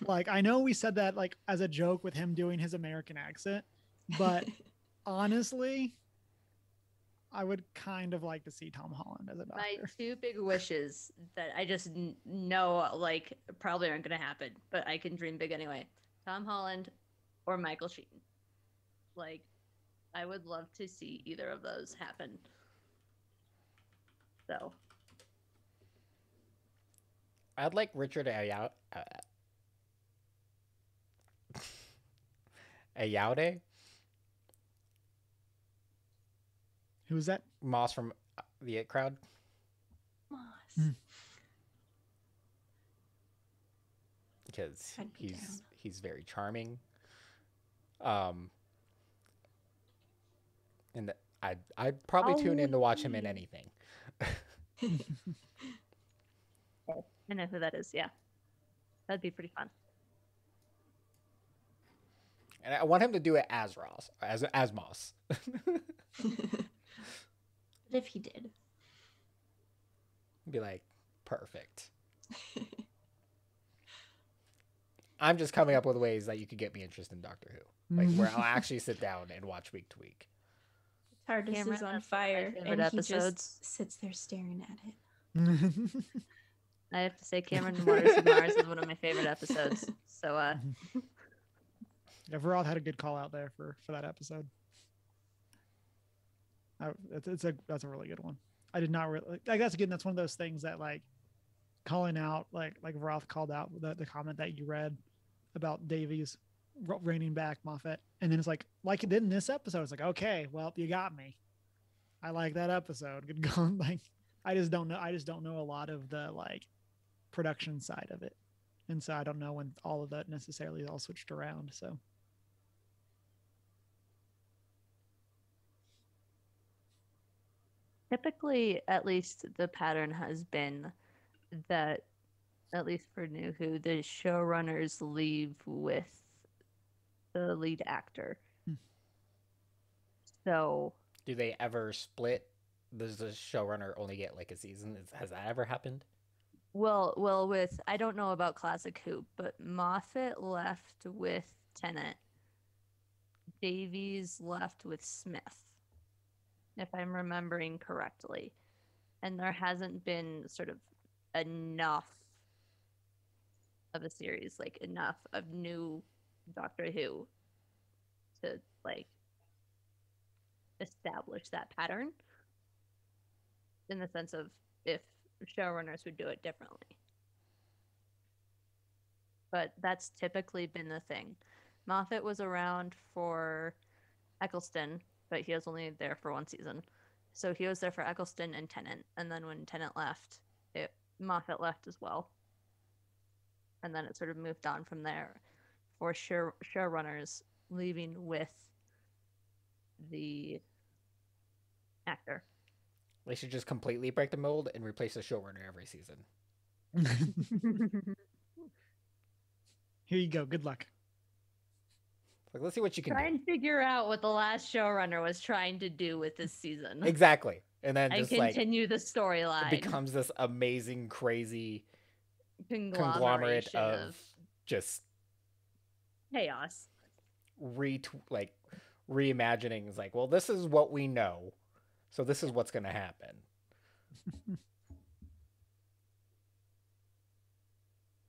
Like, I know we said that like as a joke with him doing his American accent, but honestly, I would kind of like to see Tom Holland as a Doctor. My two big wishes that I just know like probably aren't going to happen, but I can dream big anyway. Tom Holland or Michael Sheen. Like, I would love to see either of those happen. So, I'd like Richard Ayoade. Who's that? Moss from the It Crowd. Moss. Because I'd be down. he's very charming. And I'd probably tune in to watch him in anything. I know who that is. Yeah, that'd be pretty fun. And I want him to do it as Ross, as Moss. What if he did? Be like, perfect. I'm just coming up with ways that you could get me interested in Doctor Who, like where I'll actually sit down and watch week to week. TARDIS Cameron, is on that's one of my fire, favorite and he episodes. just sits there staring at it. I have to say, Cameron Waters of Mars is one of my favorite episodes. So, Yeah, Varroth had a good call out there for that episode. That's a really good one. I did not really like. That's again. That's one of those things that like calling out like Varroth called out the comment that you read about Davies reining back Moffat, and then it's like it did in this episode. It's like, okay, well, you got me. I like that episode. Good going. Like, I just don't know a lot of the like production side of it, and so I don't know when all of that necessarily all switched around. So. typically, at least the pattern has been that, at least for New Who, the showrunners leave with the lead actor. So, do they ever split? Does the showrunner only get like a season? Has that ever happened? Well, with I don't know about Classic Who, but Moffat left with Tennant. Davies left with Smith, if I'm remembering correctly. And there hasn't been sort of enough of a series, like enough of new Doctor Who to like establish that pattern, in the sense of if showrunners would do it differently. But that's typically been the thing. Moffat was around for Eccleston, but he was only there for one season. So he was there for Eccleston and Tennant. And then when Tennant left, Moffat left as well. And then it sort of moved on from there for showrunners leaving with the actor. They should just completely break the mold and replace the showrunner every season. Here you go. Good luck. Like, let's see what you can Try do. and figure out what the last showrunner was trying to do with this season. Exactly. And then just continue the it storyline. becomes this amazing, crazy conglomerate Conglomeration of just chaos. reimagining. Is like, well, this is what we know, so this is what's going to happen.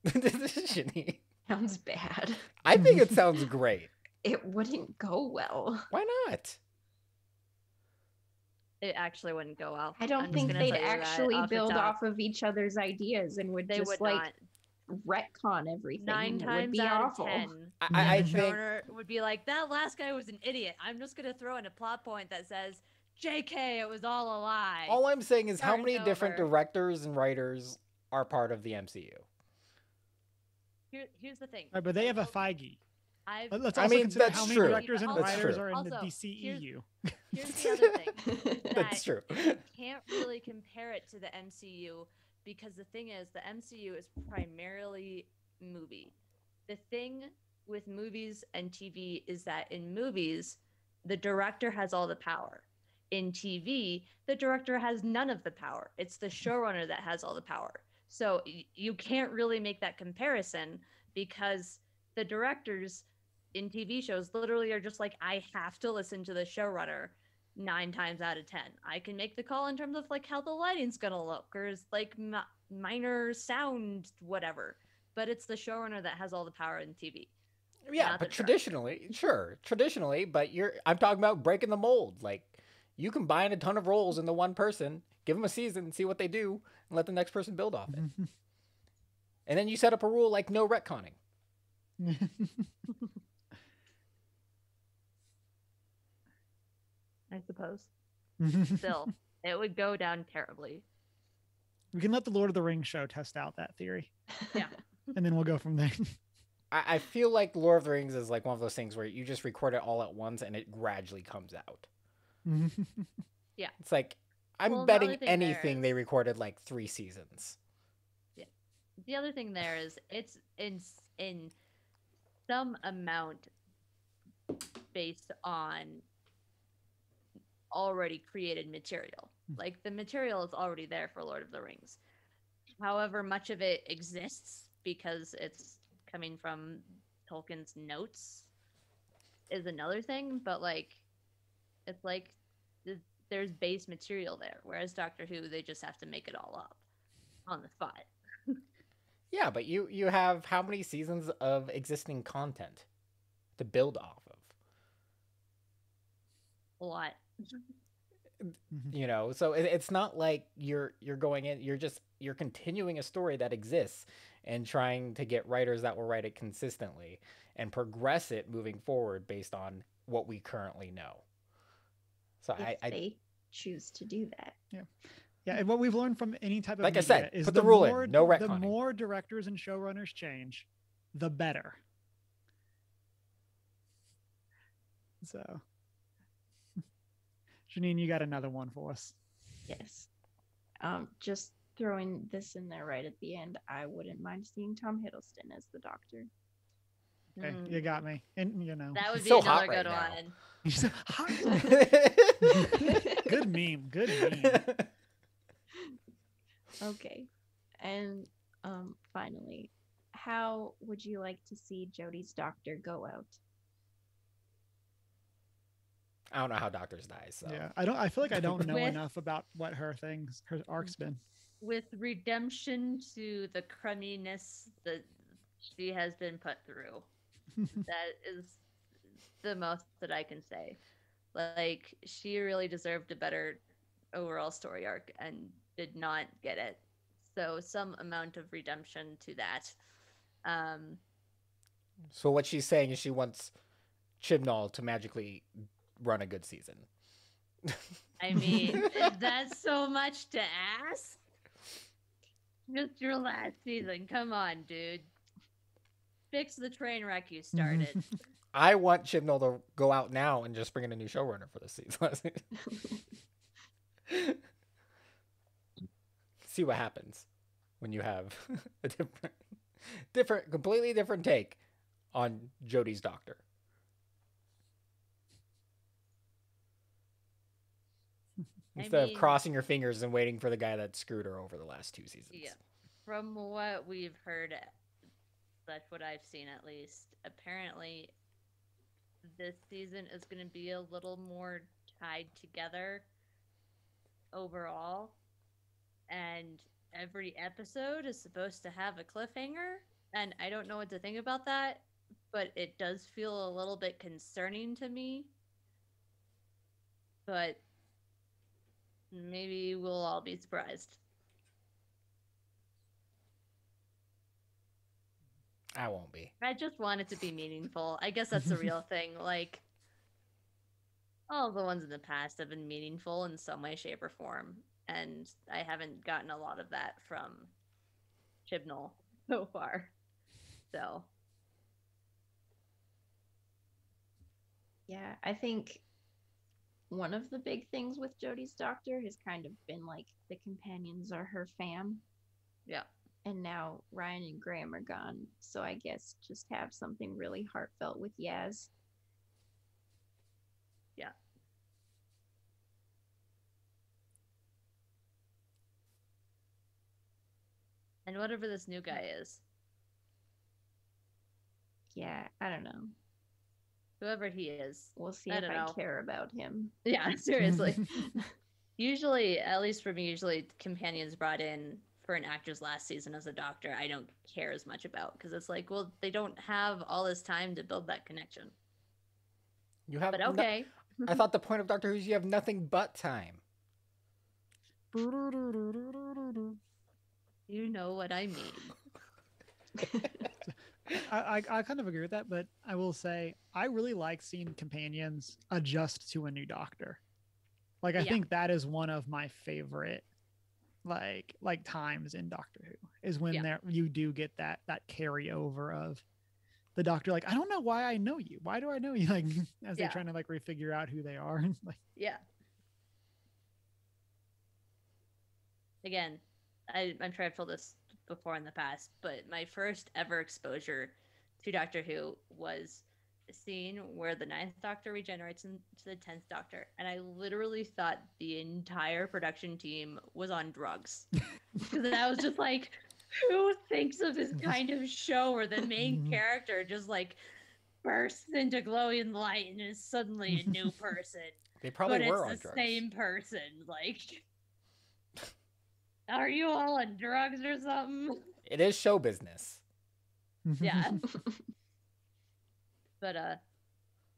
Shitty. Sounds bad. I think it sounds great. It wouldn't go well. Why not? It actually wouldn't go well. I don't think they'd actually build off of each other's ideas and would just like retcon everything. 9 times it would be out awful. of 10, I the think showrunner would be like, that last guy was an idiot. I'm just going to throw in a plot point that says, JK, it was all a lie. all I'm saying is how Start many different over. directors and writers are part of the MCU. Here's the thing. Right, but they have a Feige. Let's I also mean, consider that's how many true. directors and That's writers true. are in Also, the DCEU. Here's the other thing. That's true. You can't really compare it to the MCU because the thing is, the MCU is primarily movie. The thing with movies and TV is that in movies, the director has all the power. In TV, the director has none of the power. It's the showrunner that has all the power. So you can't really make that comparison because the directors in TV shows literally are just like, I have to listen to the showrunner 9 times out of 10. I can make the call in terms of like how the lighting's gonna look or like minor sound, whatever. But it's the showrunner that has all the power in TV. Yeah, but traditionally, but I'm talking about breaking the mold. Like, you combine a ton of roles into one person, give them a season, see what they do, and let the next person build off it. And then you set up a rule like no retconning. I suppose. Still, it would go down terribly. We can let the Lord of the Rings show test out that theory. Yeah. And then we'll go from there. I feel like Lord of the Rings is like one of those things where you just record it all at once and it gradually comes out. Yeah. It's like, I'm betting anything they recorded like 3 seasons. Yeah. The other thing there is it's in some amount based on already created material. Like, the material is already there for Lord of the Rings. However much of it exists because it's coming from Tolkien's notes is another thing, but like, it's like there's base material there, whereas Doctor Who, they just have to make it all up. on the spot. Yeah, but you have how many seasons of existing content to build off of? A lot. You know, so it's not like you're going in, you're continuing a story that exists and trying to get writers that will write it consistently and progress it moving forward based on what we currently know. So If they choose to do that. Yeah, and what we've learned from any type of like I media said, is put the rule more, in, no the retconning. more directors and showrunners change, the better. So, Janine, you got another one for us. Yes. Just throwing this in there right at the end, I wouldn't mind seeing Tom Hiddleston as the Doctor. Okay, you got me. And you know, That would be so another hot right good now. one. he's so hot. Good meme. Good meme. Okay. And finally, how would you like to see Jodie's Doctor go out? I don't know how doctors die, so Yeah, I feel like I don't know With- enough about what her arc's been. With redemption to the crumminess that she has been put through. That is the most that I can say. Like, she really deserved a better overall story arc and did not get it. So some amount of redemption to that. So what she's saying is she wants Chibnall to magically run a good season. I mean, is that so much to ask? Just your last season. Come on, dude. Fix the train wreck you started. I want Chibnall to go out now and just bring in a new showrunner for this season. See what happens when you have a completely different take on Jodie's Doctor. Instead of crossing your fingers and waiting for the guy that screwed her over the last 2 seasons. Yeah. From what we've heard, that's what I've seen at least. Apparently, this season is going to be a little more tied together overall. And every episode is supposed to have a cliffhanger. And I don't know what to think about that, but it does feel a little bit concerning to me. But maybe we'll all be surprised. I won't be. I just want it to be meaningful. I guess that's the real thing. Like, all the ones in the past have been meaningful in some way, shape, or form. And I haven't gotten a lot of that from Chibnall so far. So. Yeah, I think one of the big things with Jodie's Doctor has kind of been like the companions are her fam. Yeah. And now Ryan and Graham are gone. So I guess just have something really heartfelt with Yaz. Yeah. And whatever this new guy is. Yeah, I don't know. Whoever he is. We'll see I if don't I know. care about him. Yeah, seriously. Usually, at least for me, usually companions brought in for an actor's last season as a doctor, I don't care as much about because it's like, well, they don't have all this time to build that connection. You have But okay. I thought the point of Doctor Who is you have nothing but time. You know what I mean. I kind of agree with that, but I will say I really like seeing companions adjust to a new doctor. Like I think that is one of my favorite like times in Doctor Who is when there you do get that carryover of the doctor like I don't know why I know you. Why do I know you? Like as they're trying to like refigure out who they are. Like yeah. Again, I'm sure I've told this before in the past, but my first ever exposure to Doctor Who was a scene where the 9th Doctor regenerates into the 10th Doctor, and I literally thought the entire production team was on drugs. Because I was just like, who thinks of this kind of show where the main character just like bursts into glowing light and is suddenly a new person? They probably but were it's on the drugs. same person, like. Are you all on drugs or something? It is show business. Yeah. But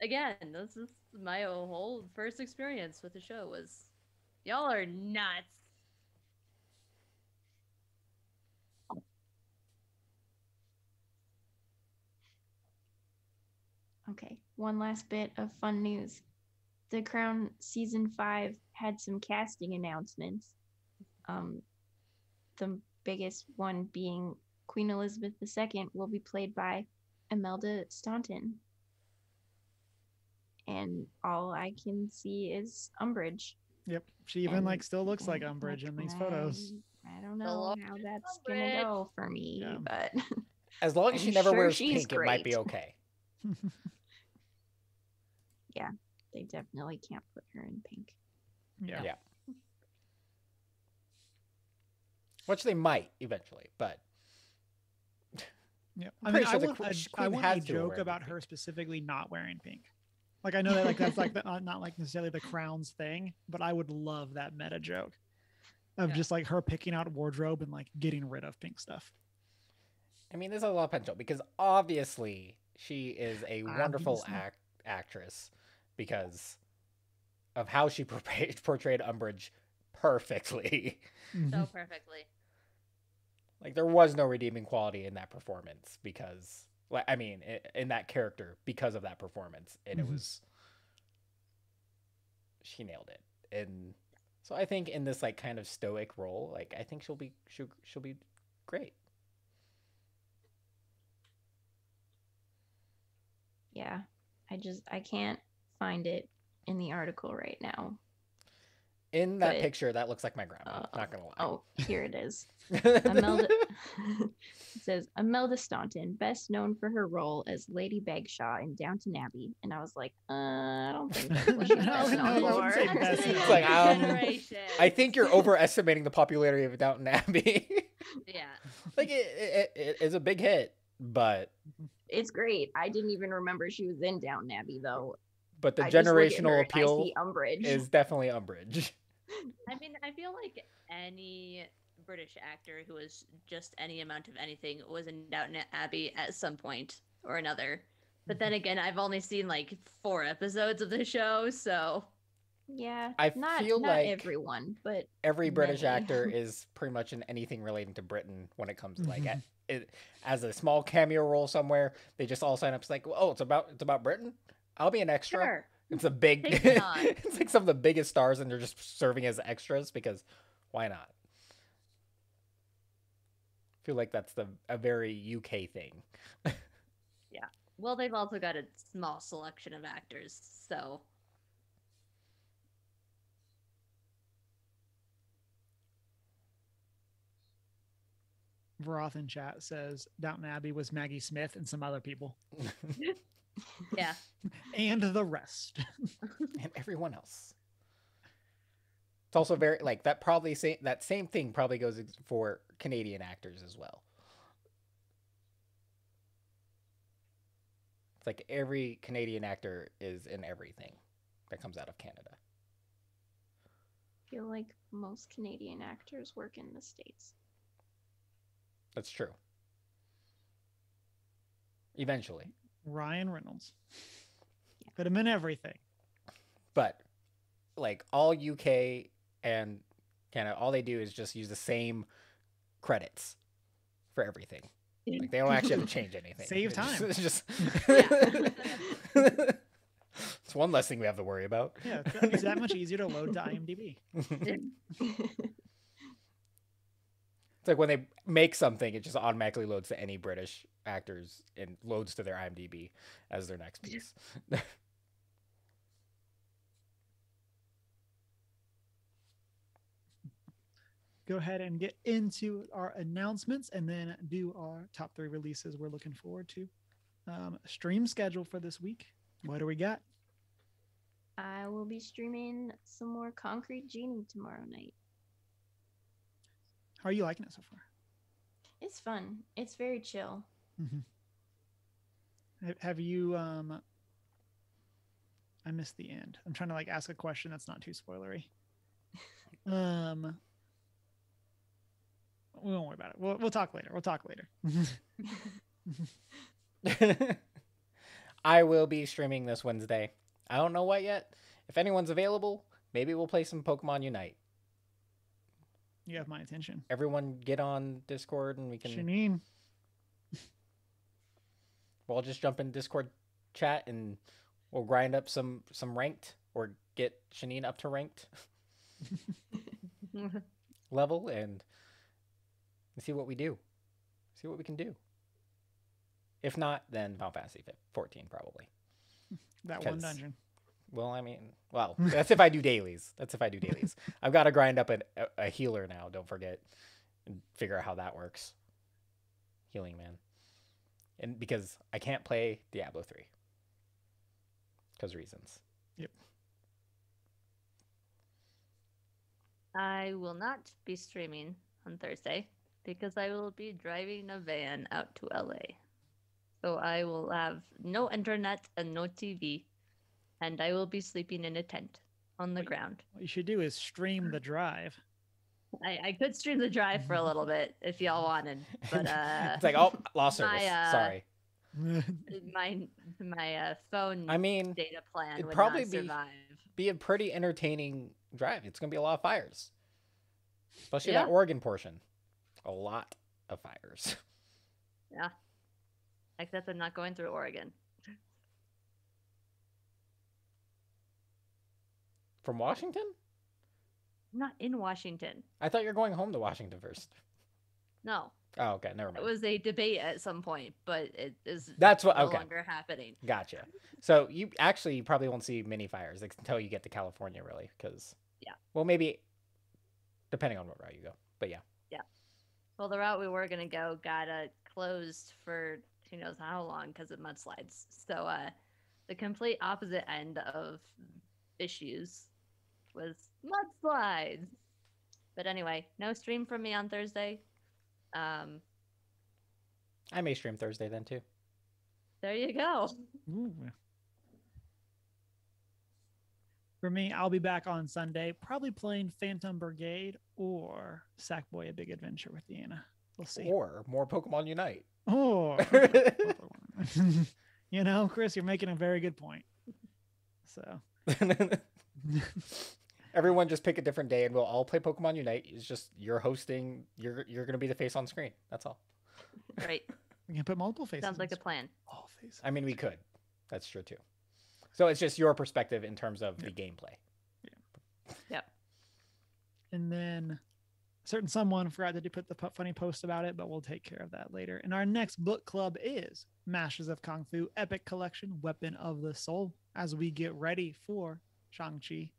again, this is my whole first experience with the show was y'all are nuts. Okay, one last bit of fun news. The Crown season 5 had some casting announcements. The biggest one being Queen Elizabeth II will be played by Imelda Staunton. And all I can see is Umbridge. Yep. She even And- still looks like and, Umbridge in these I- photos. I don't know how that's gonna Umbridge. go for me, Yeah. but As long as I'm she never sure wears she's pink, it might be great. okay. yeah, they definitely can't put her in pink. Yeah. Yeah. Which they might eventually, but Yeah. I'm I pretty mean, sure the I Queen want a has to joke wear about pink. her specifically not wearing pink. Like, I know that that's not necessarily the Crown's thing, but I would love that meta joke of Yeah. just her picking out wardrobe and getting rid of pink stuff. I mean, there's a lot of potential because obviously she is a wonderful Obviously. actress because of how she portrayed Umbridge perfectly. So perfectly. There was no redeeming quality in that performance because, in that character because of that performance, and it Mhm. was she nailed it. And so I think in this kind of stoic role, I think she'll be great. Yeah, I can't find it in the article right now. In that But- picture, that looks like my grandma. Not gonna lie. Oh, here it is. Imelda it says Imelda Staunton, best known for her role as Lady Bagshaw in Downton Abbey. And I was like, I don't think that's what she's No, best no, known I wouldn't for. say That's best. the It's young like, generation. I think you're overestimating the popularity of Downton Abbey. Yeah. It is a big hit, but It's great. I didn't even remember she was in Downton Abbey though. the I just look at generational her and appeal I see Umbridge. is definitely Umbridge. I mean, I feel like any British actor who was just any amount of anything was in Downton Abbey at some point or another. But then again, I've only seen 4 episodes of the show, so Yeah, I not feel like everyone, but Every British many. actor is pretty much in anything relating to Britain when it comes to Mhm. as a small cameo role somewhere. They just all sign up. It's oh, it's about Britain. I'll be an extra. sure. It's a big. Take it on. It's some of the biggest stars, and they're just serving as extras because why not? I feel like that's a very UK thing. Well, they've also got a small selection of actors, so Veroth in chat says Downton Abbey was Maggie Smith and some other people. yeah. And the rest. And everyone else. It's also very that probably that same thing probably goes for Canadian actors as well. It's every Canadian actor is in everything that comes out of Canada. I feel like most Canadian actors work in the States. That's true. Eventually. Ryan Reynolds. Put him in everything. But all UK and Canada, all they do is just use the same credits for everything. They don't actually have to change anything. Save time. It's just Yeah. it's one less thing we have to worry about. Yeah, it's that much easier to load to IMDb. It's when they make something, it just automatically loads to any British actors and loads to their IMDb as their next piece. Go ahead and get into our announcements and then do our top 3 releases we're looking forward to. Stream schedule for this week. What do we got? I will be streaming some more Concrete Genie tomorrow night. How are you liking it so far? It's fun. It's very chill. Have you I missed the end. I'm trying to ask a question that's not too spoilery. We won't worry about it. We'll talk later. We'll talk later. I will be streaming this Wednesday. I don't know what yet. If anyone's available, maybe we'll play some Pokemon Unite. You have my attention. Everyone get on Discord and we can... Janine. We'll just jump in Discord chat and we'll grind up some ranked or get Shanine up to ranked level and see what we do. See what we can do. If not, then Final Fantasy 14 probably. That one dungeon. Well, I mean, that's if I do dailies. I've got to grind up a healer now, don't forget, and figure out how that works. Healing man. And because I can't play Diablo 3. Because reasons. Yep. I will not be streaming on Thursday because I will be driving a van out to LA. So I will have no internet and no TV, and I will be sleeping in a tent on the ground. What you should do is stream the drive. I could stream the drive for a little bit if y'all wanted, but it's like, oh, lost service. Sorry. My phone data plan would probably not survive. Be a pretty entertaining drive. It's gonna be a lot of fires, especially that Oregon portion. A lot of fires. Yeah, except I'm not going through Oregon. From Washington? I'm not in Washington. I thought you were going home to Washington first. No. Oh, okay. Never mind. It was a debate at some point, but it is no longer happening. Gotcha. So you probably won't see many fires until you get to California, really, because well, maybe depending on what route you go, but yeah. Well, the route we were gonna go got closed for who knows how long because of mudslides. So the complete opposite end of issues was mudslides. But anyway, no stream from me on Thursday. I may stream Thursday then too. There you go. Ooh. For me, I'll be back on Sunday, probably playing Phantom Brigade or Sackboy: A Big Adventure with Deanna. We'll see. Or more Pokemon Unite. Or, Chris, you're making a very good point. So everyone just pick a different day and we'll all play Pokemon Unite. It's just you're hosting. You're going to be the face on screen. That's all. Right. We can put multiple faces. Sounds like a plan. All faces. I mean, we could. That's true too. So it's just your perspective in terms of the gameplay. Yep. And then certain someone forgot to put the funny post about it, but we'll take care of that later. And our next book club is Masters of Kung Fu Epic Collection, Weapon of the Soul, as we get ready for Shang-Chi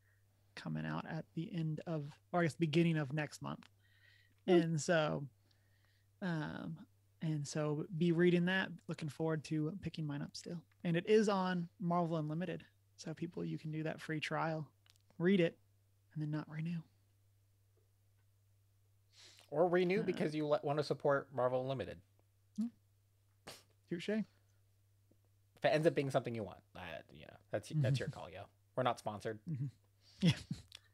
coming out at the end of, or I guess beginning of next month. And so be reading that. Looking forward to picking mine up still. And it is on Marvel Unlimited. So people, you can do that free trial, read it, and then not renew. Or renew because you want to support Marvel Unlimited. Touche. If it ends up being something you want, that's your call, yo. We're not sponsored. Mm-hmm. Yeah.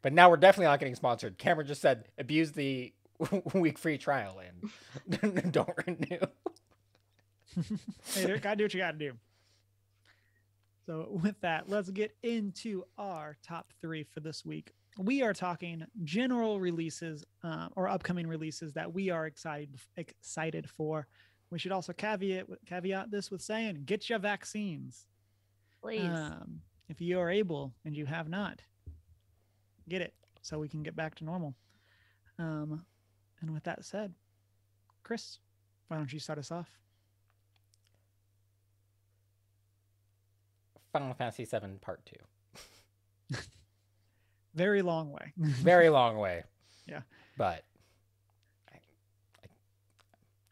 But now we're definitely not getting sponsored. Cameron just said abuse the week free trial and don't renew. Hey, gotta do what you gotta do. So with that, let's get into our top 3 for this week. We are talking general releases or upcoming releases that we are excited for. We should also caveat this with saying, get your vaccines. Please. If you are able and you have not, get it so we can get back to normal. And with that said, Chris, why don't you start us off? Final Fantasy VII Part 2. Very long way. Very long way. Yeah. But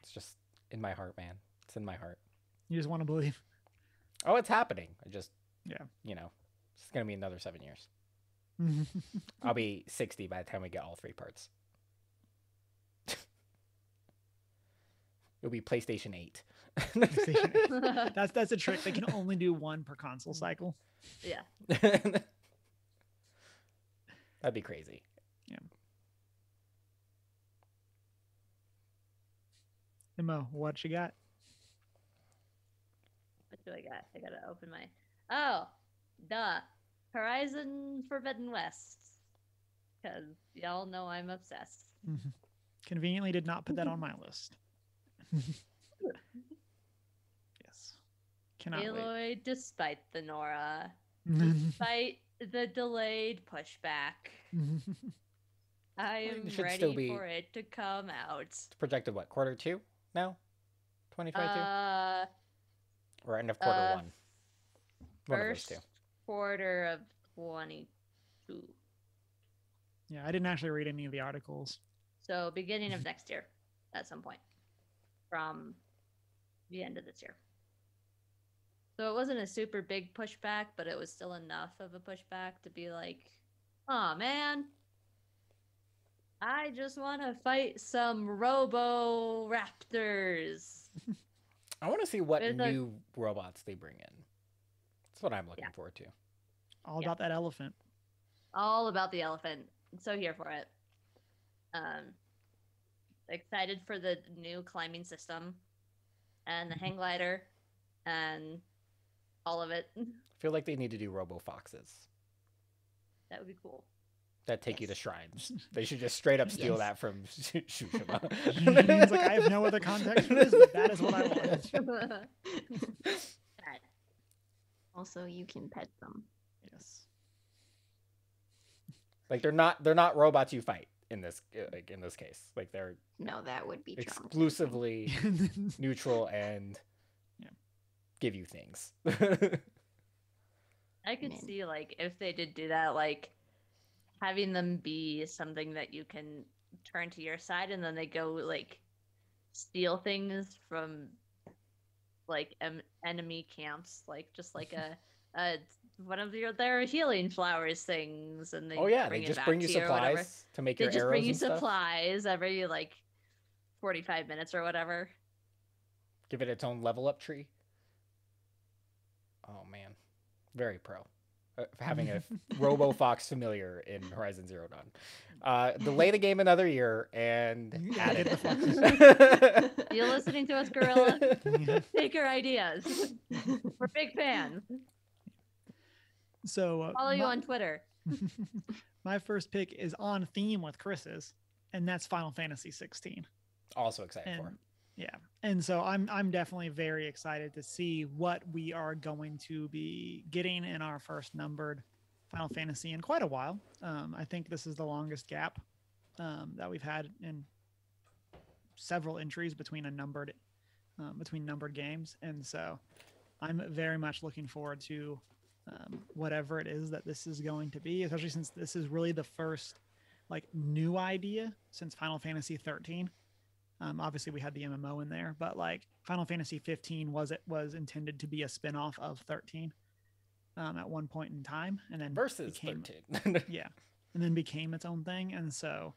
it's just in my heart, man. It's in my heart. You just want to believe. Oh, it's happening. It's going to be another 7 years. I'll be 60 by the time we get all 3 parts. It'll be PlayStation 8. PlayStation 8. That's a trick. They can only do 1 per console cycle. Yeah. That'd be crazy. Yeah. Emma, what you got? What do I got? I gotta open my. Oh, duh. Horizon Forbidden West. Because y'all know I'm obsessed. Mhm. Conveniently did not put that on my list. Yes. Cannot Aloy, despite the Nora, wait. despite the delayed pushback, I am It should ready still be- for it to come out. It's projected what, quarter 2 now? 2022? Or end of quarter 1? One of those First two. quarter of 22. Yeah, I didn't actually read any of the articles. So beginning of next year at some point from the end of this year. So it wasn't a super big pushback, but it was still enough of a pushback to be like, oh man, I just want to fight some robo raptors. I want to see what There's new robots they bring in. That's what I'm looking forward to. All Yeah. about that elephant. All about the elephant. So here for it. Excited for the new climbing system and the hang glider and all of it. I feel like they need to do robo foxes That would be cool. that take you to Yes. shrines. They should just straight up steal Yes. that from Shushima. It's like, I have no other context for this, but that is what I want. That. Also, you can pet them. Yes. Like they're not robots you fight in this case. Like they're No, that would be traumatizing. exclusively neutral and Yeah. give you things. I could Man. see like if they did do that, like having them be something that you can turn to your side, and then they go like steal things from like enemy camps, like just like a one of their healing flowers things, and they Oh yeah, bring they it just back bring you to you or whatever. supplies to make They your just arrows bring you and stuff. supplies every like 45 minutes or whatever. Give it its own level up tree. Oh man, very pro. Having a Robo Fox familiar in Horizon Zero Dawn. Delay the game another year and add Get the it. You listening to us, Gorilla? Yeah. Take your ideas. We're big fans. So Follow you on Twitter. my first pick is on theme with Chris's, and that's Final Fantasy 16. Also excited for. And yeah, and so I'm definitely very excited to see what we are going to be getting in our first numbered Final Fantasy in quite a while. I think this is the longest gap that we've had in several entries between numbered games, and so I'm very much looking forward to whatever it is that this is going to be, especially since this is really the first like new idea since Final Fantasy 13. Obviously we had the MMO in there, but like Final Fantasy 15 was intended to be a spin-off of 13 at one point in time, and then Versus became, 13. yeah, and then became its own thing. And so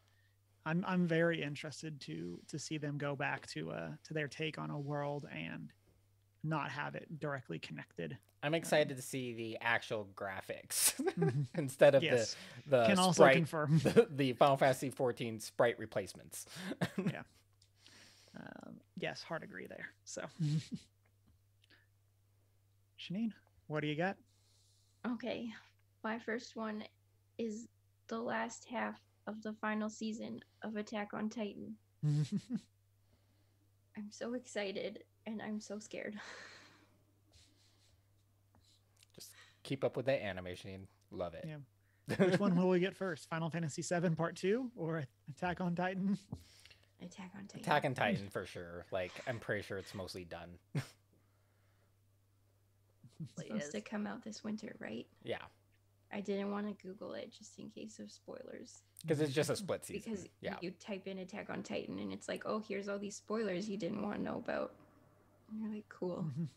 I'm very interested to see them go back to their take on a world and not have it directly connected. I'm excited to see the actual graphics Mhm. instead of Yes, the can also sprite, confirm. the Final Fantasy 14 sprite replacements. Yeah. Yes, hard agree there. So, Shanine, what do you got? Okay, my first one is the last half of the final season of Attack on Titan. I'm so excited and I'm so scared. Just keep up with that animation. Love it. Yeah. Which one will we get first? Final Fantasy 7 Part 2 or Attack on Titan? Attack on Titan. Attack on Titan for sure. Like I'm pretty sure it's mostly done. It's supposed to come out this winter, right? Yeah, I didn't want to Google it just in case of spoilers. because it's just a split season. Because Yeah, you type in Attack on Titan and it's like, oh, here's all these spoilers you didn't want to know about. And you're like, cool. Mhm.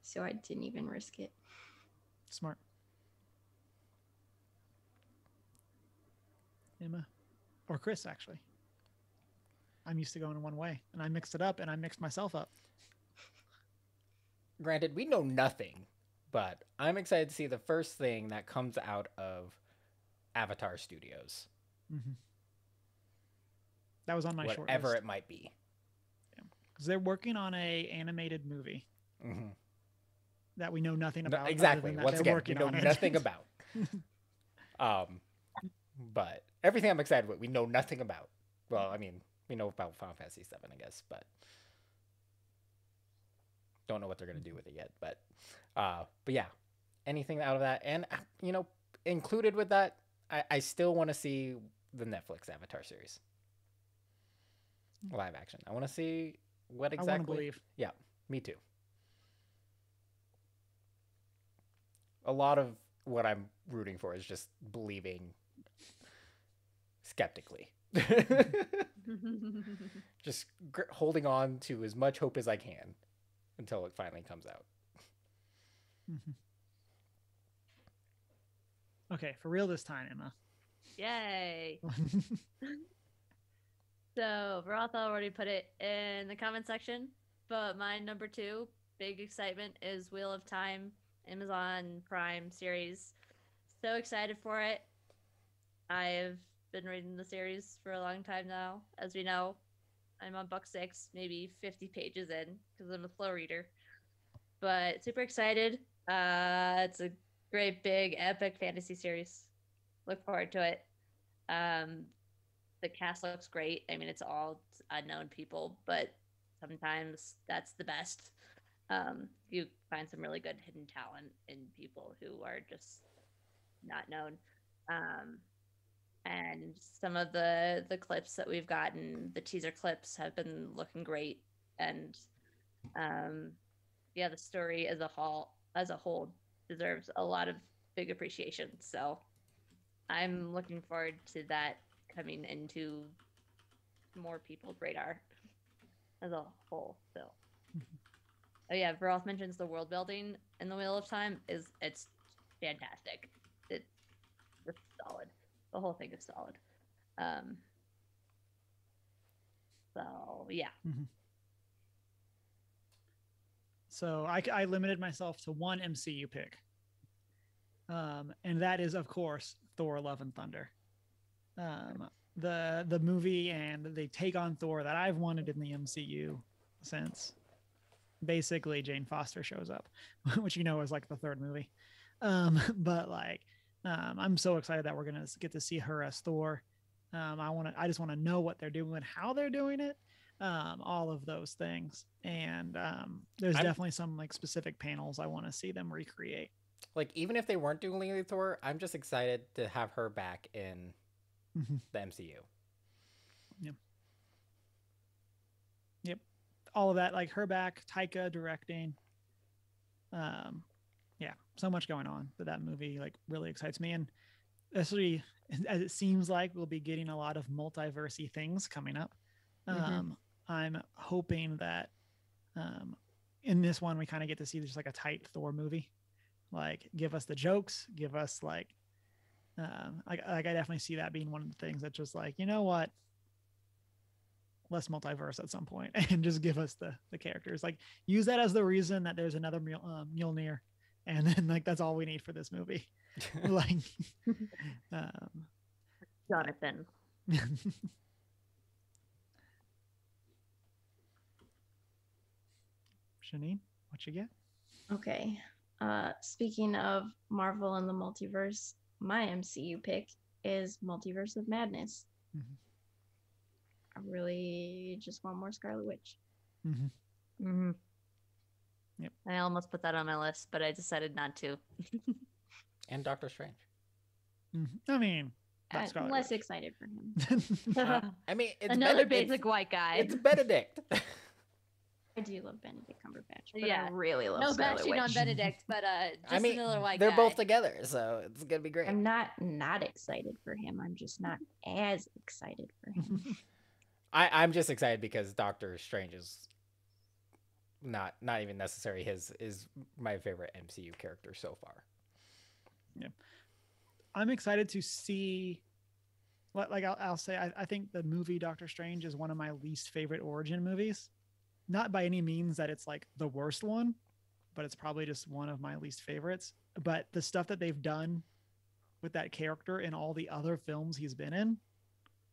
So I didn't even risk it. Smart. Emma or Chris, actually. I'm used to going one way, and I mixed it up, and I mixed myself up. granted, we know nothing, but I'm excited to see the first thing that comes out of Avatar Studios, Mm-hmm. That was on my short whatever list. it might be. because they're working on a animated movie Mhm. that we know nothing No, about. other exactly. than that Once they're again, we working know on it. nothing about. But everything I'm excited with, we know nothing about. Well, I mean, we know about Final Fantasy VII, I guess, but don't know what they're gonna do with it yet. But yeah, anything out of that, and included with that, I still want to see the Netflix Avatar series, live action. I want to see what exactly. I want to believe. Yeah, me too. A lot of what I'm rooting for is just believing skeptically. Just holding on to as much hope as I can until it finally comes out. Mm-hmm. Okay, for real this time, Emma. Yay. So Roth already put it in the comment section, but my number 2 big excitement is Wheel of Time, Amazon Prime series. So excited for it. I've been reading the series for a long time now. As we know, I'm on book 6, maybe 50 pages in, because I'm a slow reader. But super excited. It's a great, big, epic fantasy series. Look forward to it. The cast looks great. I mean, it's all unknown people, but sometimes that's the best. You find some really good hidden talent in people who are just not known. And some of the clips that we've gotten, the teaser clips, have been looking great. And yeah, the story as a whole deserves a lot of big appreciation. So I'm looking forward to that coming into more people's radar as a whole. So oh yeah, Veroth mentions the world building in the Wheel of Time it's fantastic. It's solid. The whole thing is solid. So yeah. Mm-hmm. So I limited myself to one MCU pick. And that is, of course, Thor: Love and Thunder. The movie and the take on Thor that I've wanted in the MCU since basically Jane Foster shows up, which is like the third movie. But I'm so excited that we're gonna get to see her as Thor. I just want to know what they're doing, how they're doing it, all of those things. And there's definitely some specific panels I want to see them recreate. Even if they weren't doing Lady Thor, I'm just excited to have her back in the MCU. Yep. All of that, her back, Taika directing. Yeah, so much going on. But that movie really excites me. And especially as it seems like we'll be getting a lot of multiversey things coming up. I'm hoping that in this one we kind of get to see just a tight Thor movie. Give us the jokes, give us I definitely see that being one of the things that's just what, less multiverse at some point and just give us the characters, use that as the reason that there's another Mjolnir, and then that's all we need for this movie. Jonathan. Shanine, what you get? Okay. Speaking of Marvel and the multiverse, my MCU pick is Multiverse of Madness. I really just want more Scarlet Witch. Yep. I almost put that on my list, but I decided not to. And Doctor Strange. I mean, I'm less excited for him. I mean, it's another basic white guy. It's Benedict. I do love Benedict Cumberbatch, but Yeah. I really love No Scarlet bashing Witch. on Benedict, but just another white they're guy. both together, so it's gonna be great. I'm not excited for him. I'm just not as excited for him. I'm just excited because Doctor Strange is not even necessary. Is my favorite MCU character so far. Yeah, I'm excited to see. I'll say, I think the movie Doctor Strange is one of my least favorite origin movies. Not by any means that it's the worst one, but it's probably just one of my least favorites. But the stuff that they've done with that character in all the other films he's been in,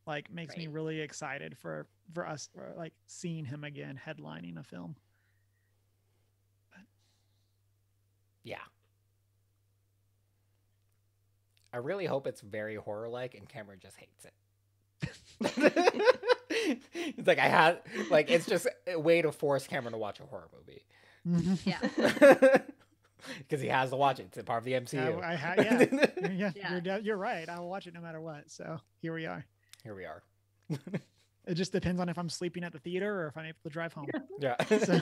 like makes me Right. really excited for us for, like seeing him again headlining a film. Yeah. I really hope it's very horror-like and Cameron just hates it. It's like I had like it's just a way to force Cameron to watch a horror movie. Yeah. Because he has to watch it. It's a part of the MCU. You're right. I'll watch it no matter what. So here we are. Here we are. It just depends on if I'm sleeping at the theater or if I'm able to drive home. Yeah. So.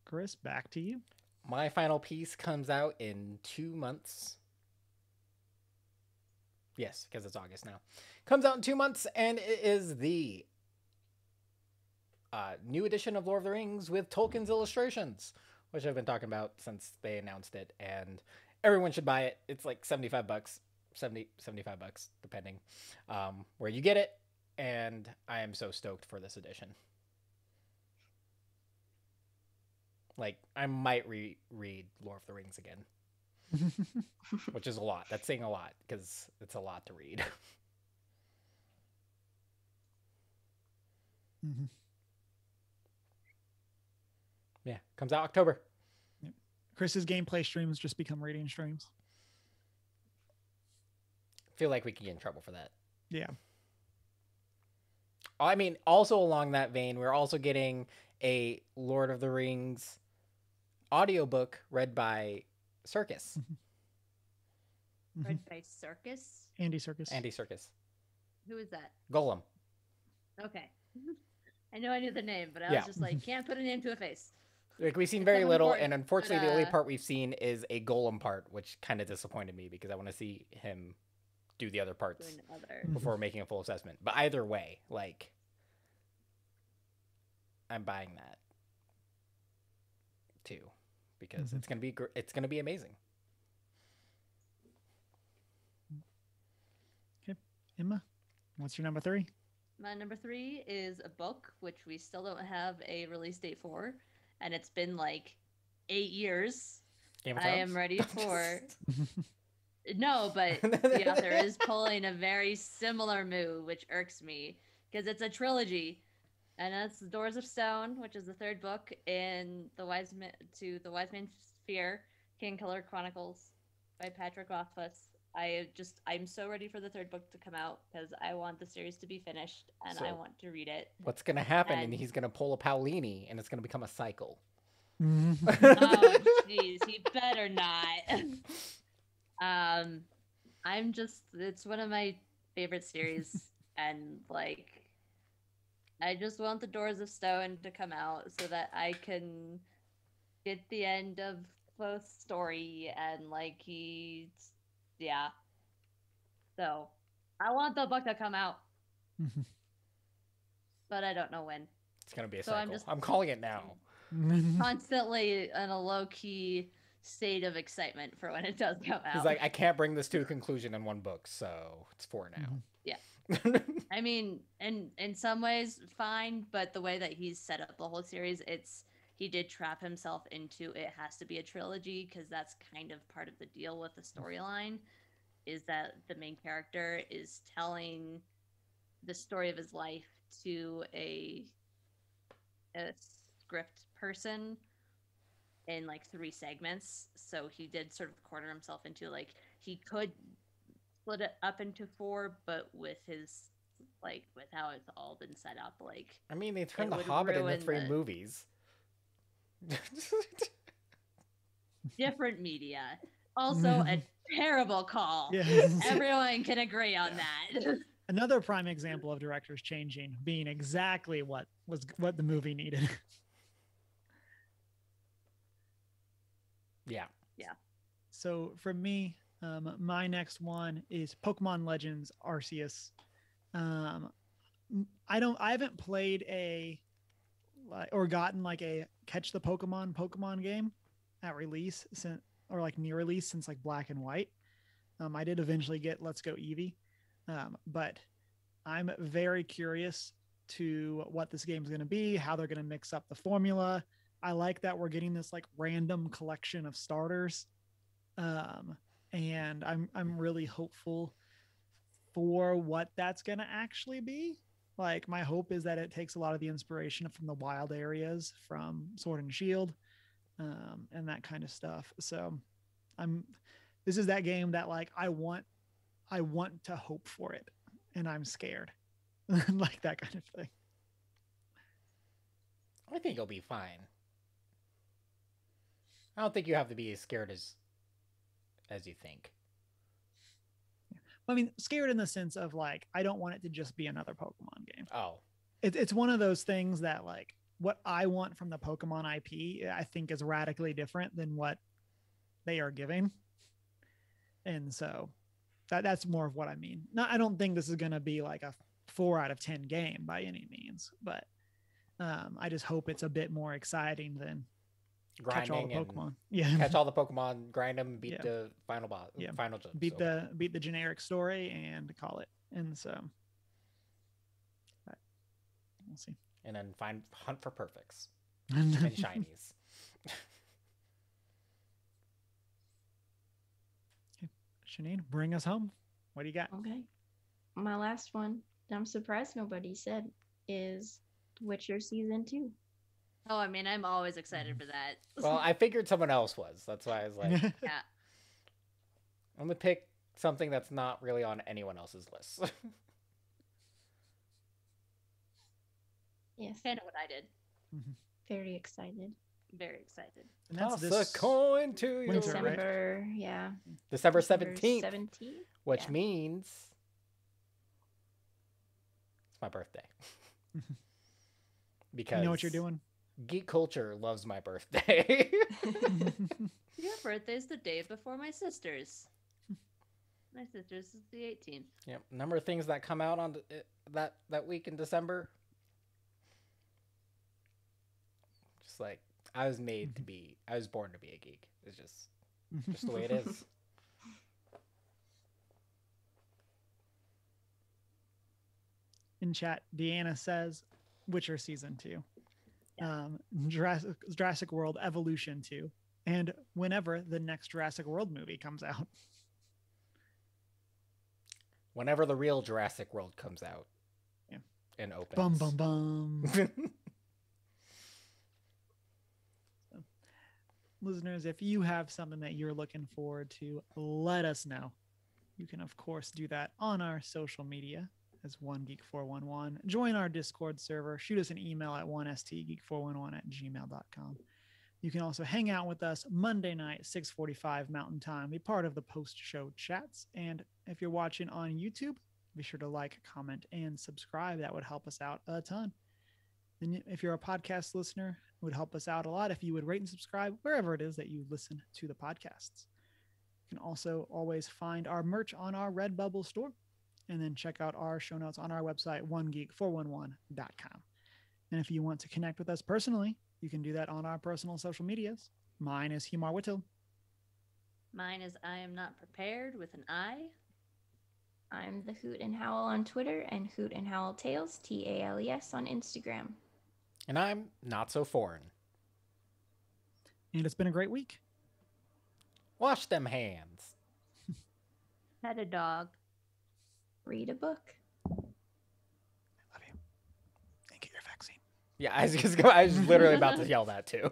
Chris, back to you. My final piece comes out in 2 months. Yes, because it's August now. Comes out in 2 months, and it is the new edition of Lord of the Rings with Tolkien's illustrations, which I've been talking about since they announced it, and everyone should buy it. It's like $75, $75, depending where you get it, and I am so stoked for this edition. Like, I might reread Lord of the Rings again, which is a lot. That's saying a lot, because it's a lot to read. Mm-hmm. Yeah, comes out October. Yep. Chris's gameplay streams just become reading streams. Feel like we could get in trouble for that. Yeah. I mean, also along that vein, we're also getting a Lord of the Rings audiobook read by Serkis. Mm-hmm. Read by Circus. Andy Serkis. Andy Serkis. Who is that? Golem. Okay. I know I knew the name, but I was just like, can't put a name to a face. Like, we've seen It's very so little, important, and unfortunately, but, the only part we've seen is a Golem part, which kind of disappointed me because I want to see him do the other parts Doing other. before making a full assessment. But either way, like, I'm buying that too because it's gonna be amazing. Okay, Emma, what's your number 3? My number 3 is a book, which we still don't have a release date for, and it's been like 8 years. Game of I Thrones? am ready for. No, but the author is pulling a very similar move, which irks me because it's a trilogy, and that's The Doors of Stone, which is the 3rd book in the Wise Man's Fear, King Killer Chronicles by Patrick Rothfuss. I'm so ready for the 3rd book to come out because I want the series to be finished and I want to read it. What's gonna happen? And he's gonna pull a Paolini, and it's gonna become a cycle. Oh, jeez, he better not. It's one of my favorite series, and like, I just want the Doors of Stone to come out so that I can get the end of both story and like yeah. So I want the book to come out, but I don't know when. It's gonna be a So cycle. I'm calling it now. Constantly in a low key state of excitement for when it does come out. He's like, I can't bring this to a conclusion in one book, so it's 4 now. Yeah. I mean, in some ways, fine, but the way that he's set up the whole series, he did trap himself into it has to be a trilogy because that's kind of part of the deal with the storyline, is that the main character is telling the story of his life to a script person in like 3 segments. So he did sort of corner himself into like he could split it up into 4, but with his with how it's all been set up, like I mean, they turned The Hobbit into 3 movies. Different media. Also a terrible call. Yes. Everyone can agree on that. Another prime example of directors changing, being exactly what the movie needed. Yeah. So for me, my next one is Pokemon Legends Arceus. I haven't played or gotten like a catch the Pokemon game at release or like near release since like Black and White. I did eventually get Let's Go Eevee, but I'm very curious to what this game's going to be, how they're going to mix up the formula. I like that we're getting this like random collection of starters And I'm really hopeful for what that's going to actually be. Like, my hope is that it takes a lot of the inspiration from the wild areas from Sword and Shield, and that kind of stuff. So this is that game that, like, I want to hope for it, and I'm scared. Like that kind of thing. I think you'll be fine. I don't think you have to be as scared as you think. I mean, scared in the sense of, like, I don't want it to just be another Pokemon game. Oh. It's one of those things that, like, what I want from the Pokemon IP, I think, is radically different than what they are giving. And so that's more of what I mean. No, I don't think this is going to be like a 4 out of 10 game by any means, but I just hope it's a bit more exciting than catch all the Pokemon. Yeah, catch all the Pokemon, grind them, beat the final boss. Yeah, final jump. Beat the generic story and call it. And so we'll see. And then hunt for perfects and shinies. Okay. Shanine, bring us home. What do you got? Okay. My last one, I'm surprised nobody said, is Witcher Season 2. Oh, I mean, I'm always excited for that. Well, I figured someone else was. That's why I was like, yeah. I'm going to pick something that's not really on anyone else's list. Yes. Kind of what I did. Mm-hmm. Very excited. Very excited. And that's Toss a coin to you. winter, December, right? yeah. December 17th. 17th? Which means it's my birthday. Because you know what you're doing? Geek culture loves my birthday. Your birthday's the day before my sister's. My sister's is the 18th. Yep. Number of things that come out on that week in December. Just like I was born to be a geek. It's just the way it is. In chat, Deanna says Witcher Season 2. Jurassic World Evolution 2. And whenever the next Jurassic World movie comes out. Whenever the real Jurassic World comes out. Yeah. And opens. Bum, bum, bum. Listeners, if you have something that you're looking forward to, let us know. You can, of course, do that on our social media as OneGeek411. Join our Discord server. Shoot us an email at 1stgeek411@gmail.com. You can also hang out with us Monday night, 6:45 Mountain Time. Be part of the post-show chats. And if you're watching on YouTube, be sure to like, comment, and subscribe. That would help us out a ton. And if you're a podcast listener, it would help us out a lot if you would rate and subscribe wherever it is that you listen to the podcasts. You can also always find our merch on our Redbubble store, and then check out our show notes on our website, onegeek411.com. And if you want to connect with us personally, you can do that on our personal social medias. Mine is Humar Whittle. Mine is I am not prepared with an I. I'm the Hoot and Howl on Twitter and Hoot and Howl Tales, TALES, on Instagram. And I'm not so foreign. And it's been a great week. Wash them hands. Pet a dog. Read a book. I love you. And get your vaccine. Yeah, I was literally about to yell that too.